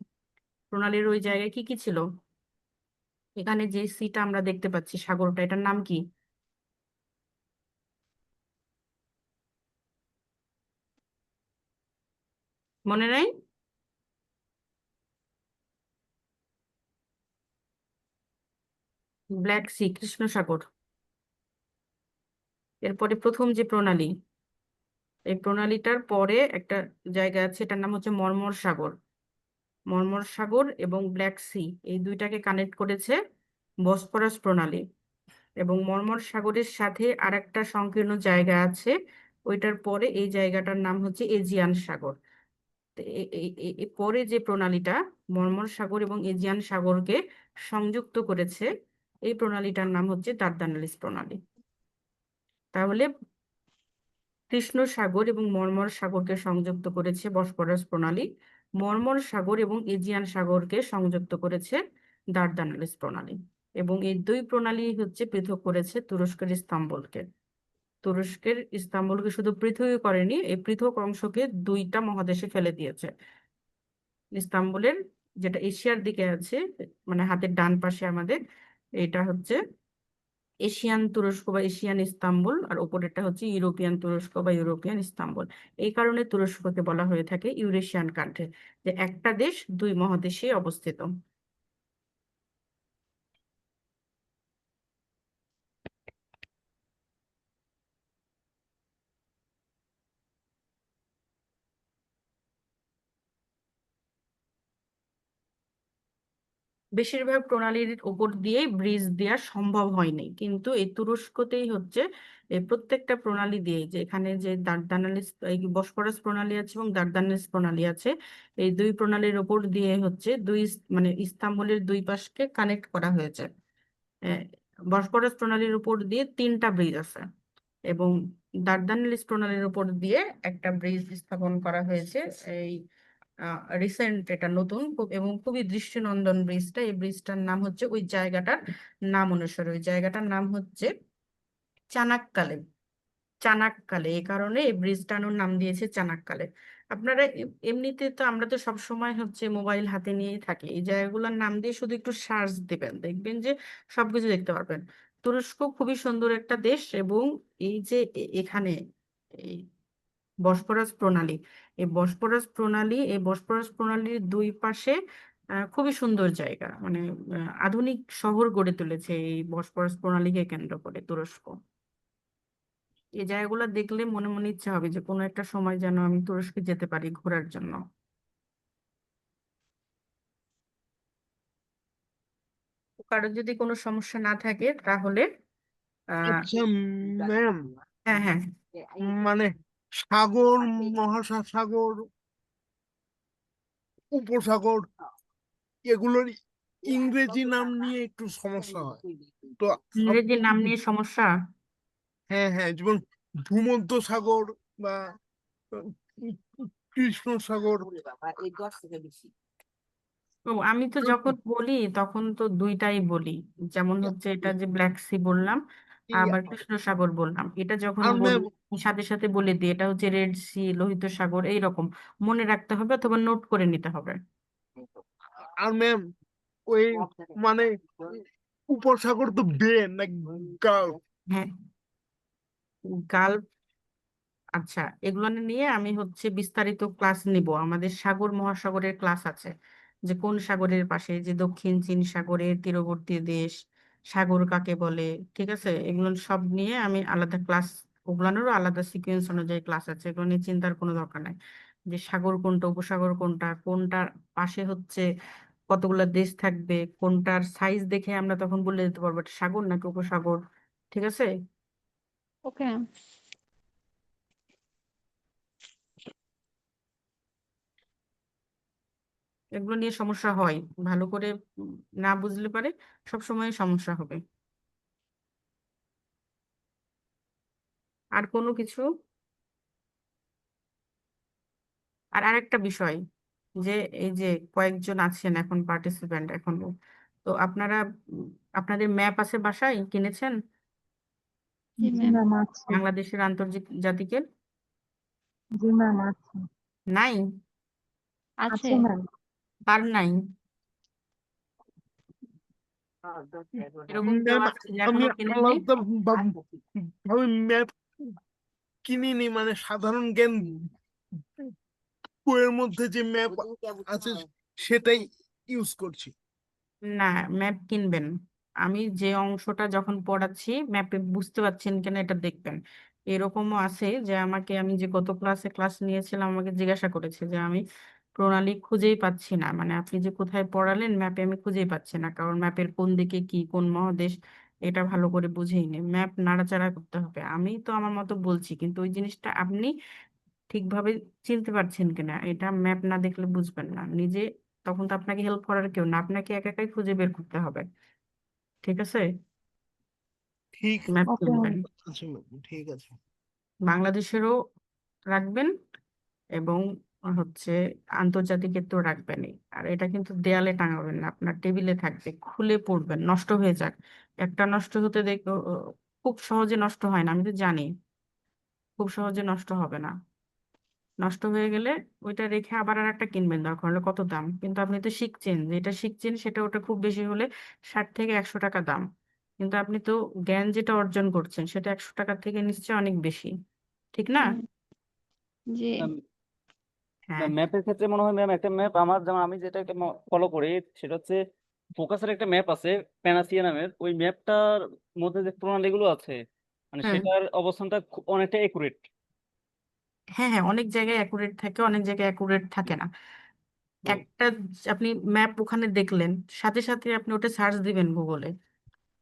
প্রণালীর ওই জায়গায় কি কি ছিল? এখানে যে সিটা আমরা দেখতে পাচ্ছি সাগরটা, এটার নাম কি মনে নাই? ব্ল্যাক সি, কৃষ্ণ সাগর। এরপরে প্রথম যে প্রণালী, এই প্রণালীটার পরে একটা জায়গা আছে, এটার নাম হচ্ছে মর্মর সাগর। মর্মর সাগর এবং ব্ল্যাক সি এই দুইটাকে কানেক্ট করেছে বসফরাস প্রণালী। এবং মর্মর সাগরের সাথে আরেকটা সংকীর্ণ জায়গা আছে, ওইটার পরে এই জায়গাটার নাম হচ্ছে এজিয়ান সাগর। তো পরে যে প্রণালীটা মর্মর সাগর এবং এজিয়ান সাগরকে সংযুক্ত করেছে, এই প্রণালীটার নাম হচ্ছে দার্দানালিস প্রণালী। তাহলে কৃষ্ণ সাগর এবং মর্মর সাগরকে সংযুক্ত করেছে বসফরাস প্রণালী, মর্মর সাগর এবং এজিয়ান সাগরকে সংযুক্ত করেছে দার্দানালিস প্রণালী। এবং এই দুই প্রণালী হচ্ছে পৃথক করেছে তুরস্কের ইস্তাম্বুলকে। তুরস্কের ইস্তাম্বুলকে শুধু পৃথকই করেনি, এই পৃথক অংশকে দুইটা মহাদেশে ফেলে দিয়েছে। ইস্তাম্বুলের যেটা এশিয়ার দিকে আছে, মানে হাতের ডান পাশে আমাদের, এটা হচ্ছে এশিয়ান তুরস্ক বা এশিয়ান ইস্তাম্বুল, আর ওপরেরটা হচ্ছে ইউরোপিয়ান তুরস্ক বা ইউরোপিয়ান ইস্তাম্বুল। এই কারণে তুরস্ককে বলা হয়ে থাকে ইউরেশিয়ান কান্ট্রি, যে একটা দেশ দুই মহাদেশে অবস্থিত। বেশিরভাগ প্রণালীর উপর দিয়ে ব্রিজ দেওয়া সম্ভব হয়নি, কিন্তু এই তুরস্কতেই হচ্ছে এই প্রত্যেকটা প্রণালী দিয়ে, যে এখানে যে দার্দানালিস এই বসফরাস প্রণালী আছে এবং দার্দানালিস প্রণালী আছে, এই দুই প্রণালীর উপর দিয়ে হচ্ছে মানে ইস্তাম্বুলের দুই পাশকে কানেক্ট করা হয়েছে। আহ, বসফরাস প্রণালীর উপর দিয়ে তিনটা ব্রিজ আছে, এবং দার্দানালিস প্রণালীর উপর দিয়ে একটা ব্রিজ স্থাপন করা হয়েছে। এই রিসেন্ট, এটা নতুন এবং খুবই দৃষ্টিনন্দন ব্রিজটা। এই ব্রিজটার নাম হচ্ছে ওই জায়গাটার নাম অনুসারে, ওই জায়গাটার নাম হচ্ছে চানাক্কালে। চানাক্কালে, এই কারণে এই ব্রিজটার নাম দিয়েছে চানাক্কালে। আপনারা এমনিতে তো আমরা তো সব সময় হচ্ছে মোবাইল হাতে নিয়েই থাকি, এই জায়গাগুলোর নাম দিয়ে শুধু একটু সার্চ দিবেন, দেখবেন যে সবকিছু দেখতে পারবেন। তুরস্ক খুবই সুন্দর একটা দেশ, এবং এই যে এখানে এই বসফরাস প্রণালী, এই বসফরাস প্রণালীর দুই পাশে খুবই সুন্দর জায়গা, মানে আধুনিক শহর গড়ে তুলেছে এই বসপরাস প্রণালীকে কেন্দ্র করে তুরস্ক। এই জায়গাগুলো দেখলে মনে মনে ইচ্ছা হবে যে কোনো একটা সময় যেন আমি তুরস্কে যেতে পারি ঘোরার জন্য। কারো যদি কোনো সমস্যা না থাকে তাহলে আচ্ছা ম্যাম, হ্যাঁ হ্যাঁ। মানে সাগর, মহাসাগর, উপসাগর এগুলোর ইংরেজি নাম নিয়ে একটু সমস্যা হয় তো। ইংরেজি আপনি নাম কি, নিয়ে সমস্যা? হ্যাঁ হ্যাঁ, যেমন ভূমধ্য সাগর বা কৃষ্ণ সাগর। ও, আমি তো যখন বলি তখন তো দুইটাই বলি, যেমন হচ্ছে এটা যে ব্ল্যাক সি বললাম, আবার কৃষ্ণ সাগর বললাম। এটা যখন আর বলি ম্যাম, সাথে সাথে বলে দিই এটা হচ্ছে রেড সি, লোহিত সাগর, এইরকম মনে রাখতে হবে অথবা নোট করে নিতে হবে। ওই মানে উপসাগর তো বে না গালফ? হ্যাঁ, গালফ। আচ্ছা, এগুলো নিয়ে আমি হচ্ছে বিস্তারিত ক্লাস নিব। আমাদের সাগর মহাসাগরের ক্লাস আছে, যে কোন সাগরের পাশে, যে দক্ষিণ চীন সাগরের তীরবর্তী দেশ, সাগর কাকে বলে। ঠিক আছে, এগুলো সব নিয়ে আমি আলাদা ক্লাস, ওগুলোরও আলাদা সিকোয়েন্স অনুযায়ী ক্লাস আছে, এগুলো নিয়ে চিন্তার কোনো দরকার নাই। যে সাগর কোনটা, উপসাগর কোনটা, কোনটার পাশে হচ্ছে কতগুলো দেশ থাকবে, কোনটার সাইজ দেখে আমরা তখন বলে দিতে পারবো এটা সাগর নাকি উপসাগর। ঠিক আছে। Okay ma'am. এগুলো নিয়ে সমস্যা হয়, ভালো করে উম, না বুঝলে পারে সব সময় সমস্যা হবে। আর কোনো কিছু? আর আরেকটা বিষয়, যে এই যে কয়েকজন আছেন এখন পার্টিসিপেন্ট এখন, তো আপনারা উম, আপনাদের ম্যাপ আছে বাসায়, কিনেছেন? জি জি ম্যাম। ম্যাম আছে। বাংলাদেশের আন্তর্জাতিকের জি ম্যাম আছে। নাই? আছে। আছে ম্যাম। কার নাই? এরকম কেউ ম্যাম, আছে যে আমি এখনো কেনেন নাই? আলাদা ভাবে ম্যাপ কিনিনি, মানে সাধারণ জ্ঞান বইয়ের মধ্যে যে ম্যাপ আছে সেটাই ইউজ করছি। না, ম্যাপ কিনবেন। আমি যে অংশটা যখন পড়াচ্ছি ম্যাপে বুঝতে পারছেন কিনা এটা দেখবেন। এরকমও আছে যে আমাকে, আমি যে গত ক্লাসে ক্লাস নিয়েছিলাম, আমাকে জিজ্ঞাসা করেছে যে আমি প্রণালী খুঁজেই পাচ্ছি না, মানে আপনি যে কোথায় পড়ালেন ম্যাপে আমি খুঁজেই পাচ্ছি না, কারণ ম্যাপের কোন দিকে কি, কোন মহাদেশ এটা ভালো করে বুঝেই নেই। ম্যাপ নাড়াচাড়া করতে হবে। আমি তো আমার মতো বলছি, কিন্তু ওই জিনিসটা আপনি ঠিকভাবে চিনতে পারছেন কিনা এটা ম্যাপ না দেখলে বুঝবেন না নিজে। তখন তো আপনাকে হেল্প করার কেউ না, আপনাকে একা একাই খুঁজে বের করতে হবে। ঠিক আছে, ঠিক ম্যাপ ওকে ম্যাম। কিনবেন। আছে ম্যাম, ঠিক আছে। বাংলাদেশেরও রাখবেন, এবং হচ্ছে আন্তর্জাতিকের তো রাখবেনই। আর এটা কিন্তু দেয়ালে টাঙাবেন না, আপনার টেবিলে থাকবে, খুলে পড়বেন, নষ্ট হয়ে যাক। একটা নষ্ট হতে দেখ, খুব সহজে নষ্ট হয় না, আমি তো জানি, খুব সহজে নষ্ট হবে না। নষ্ট হয়ে গেলে ওইটা রেখে আবার আর একটা কিনবেন, দরকার হলে কত দাম, কিন্তু আপনি তো শিখছেন, যেটা শিখছেন সেটা ওটা খুব বেশি হলে 60 থেকে 100 টাকা দাম, কিন্তু আপনি তো জ্ঞান যেটা অর্জন করছেন সেটা 100 টাকার থেকে নিশ্চয়ই অনেক বেশি। ঠিক না? হুম, জি। হ্যাঁ ম্যাপের ক্ষেত্রে মনে হয় ম্যাম, একটা ম্যাপ আমার, যেমন আমি যেটা ফলো করি সেটা হচ্ছে ফোকাসের একটা ম্যাপ আছে, প্যানাসিয়া নামের। ওই ম্যাপটার মধ্যে যে প্রণালীগুলো আছে, মানে হ্যাঁ সেটার অবস্থানটা অনেকটা একুরেট। হ্যাঁ হ্যাঁ, অনেক জায়গায় অ্যাকুরেট থাকে, অনেক জায়গায় অ্যাকুরেট থাকে না। একটা আপনি ম্যাপ ওখানে দেখলেন, সাথে সাথে আপনি ওটা সার্চ দিবেন গুগলে,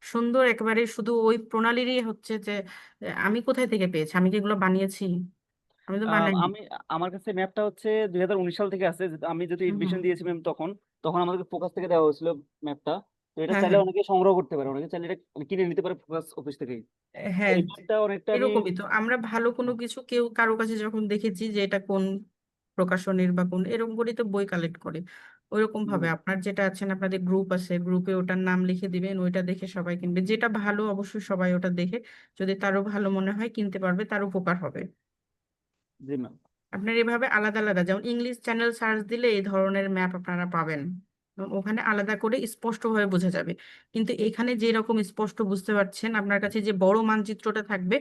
সুন্দর একেবারে, শুধু ওই প্রণালীরই হচ্ছে যে আমি কোথায় থেকে পেয়েছি, আমি কি এগুলো বানিয়েছি? আমি তো বানাইনি। আমি, আমার কাছে ম্যাপটা হচ্ছে 2019 সাল থেকে আছে। আমি যদি হুম হুম। এডমিশন দিয়েছি ম্যাম, তখন তখন আমাদেরকে ফোকাস থেকে দেওয়া হয়েছিল ম্যাপটা। তো এটা হ্যাঁ চাইলে হ্যাঁ অনেকে সংগ্রহ করতে পারে, অনেকে চাইলে এটা কিনে নিতে পারে ফোকাস অফিস থেকেই। তো হ্যাঁ, এই ম্যাপটা অনেকটা আমি, এরকমই তো আমরা ভালো কোনো কিছু কেউ কারো কাছে যখন দেখেছি যে এটা কোন প্রকাশনের বা কোন, এরকম করে তো বই কালেক্ট করে, ওইরকম ভাবে আপনার যেটা আছেন, আপনাদের গ্রুপ আছে, গ্রুপে ওটার নাম লিখে দিবেন, ওইটা দেখে সবাই কিনবে, যেটা ভালো অবশ্যই সবাই ওটা দেখে, যদি তারও ভালো মনে হয় কিনতে পারবে, তার উপকার হবে। জি ম্যাম। আপনার এভাবে আলাদা আলাদা, যেমন ইংলিশ চ্যানেল সার্চ দিলে এই ধরনের ম্যাপ আপনারা পাবেন, এবং ওখানে আলাদা করে স্পষ্টভাবে বোঝা যাবে। কিন্তু এখানে যে রকম স্পষ্ট বুঝতে পারছেন, আপনার কাছে যে বড় মানচিত্রটা থাকবে,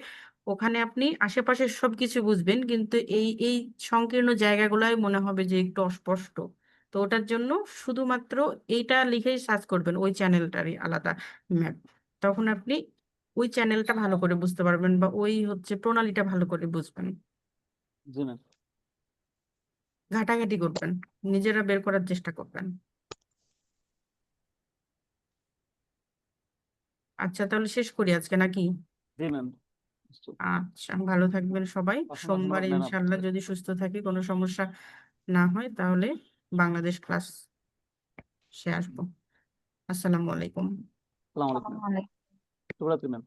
ওখানে আপনি আশেপাশের সবকিছু বুঝবেন, কিন্তু এই এই সংকীর্ণ জায়গাগুলোই মনে হবে যে একটু অস্পষ্ট। তো ওটার জন্য শুধুমাত্র এইটা লিখেই সার্চ করবেন, ওই চ্যানেলটারই আলাদা ম্যাপ। তখন আপনি ওই চ্যানেলটা ভালো করে বুঝতে পারবেন, বা ওই হচ্ছে প্রণালীটা ভালো করে বুঝবেন। জি ম্যাম। ঘাটাঘাটি করবেন, নিজেরা বের করার চেষ্টা করবেন। আচ্ছা, তাহলে শেষ করি আজকে নাকি? জি ম্যাম। আচ্ছা, ভালো থাকবেন সবাই। অসংখ্য ধন্যবাদ সোমবারে ম্যাম ইনশাল্লাহ আপনাকে। যদি সুস্থ থাকি, কোনো সমস্যা না হয়, তাহলে বাংলাদেশ ক্লাস সে আসবো। আসসালামু আলাইকুম। আসসালামু আলাইকুম ম্যাম। শুভরাত্রি ম্যাম।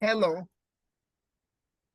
Hello.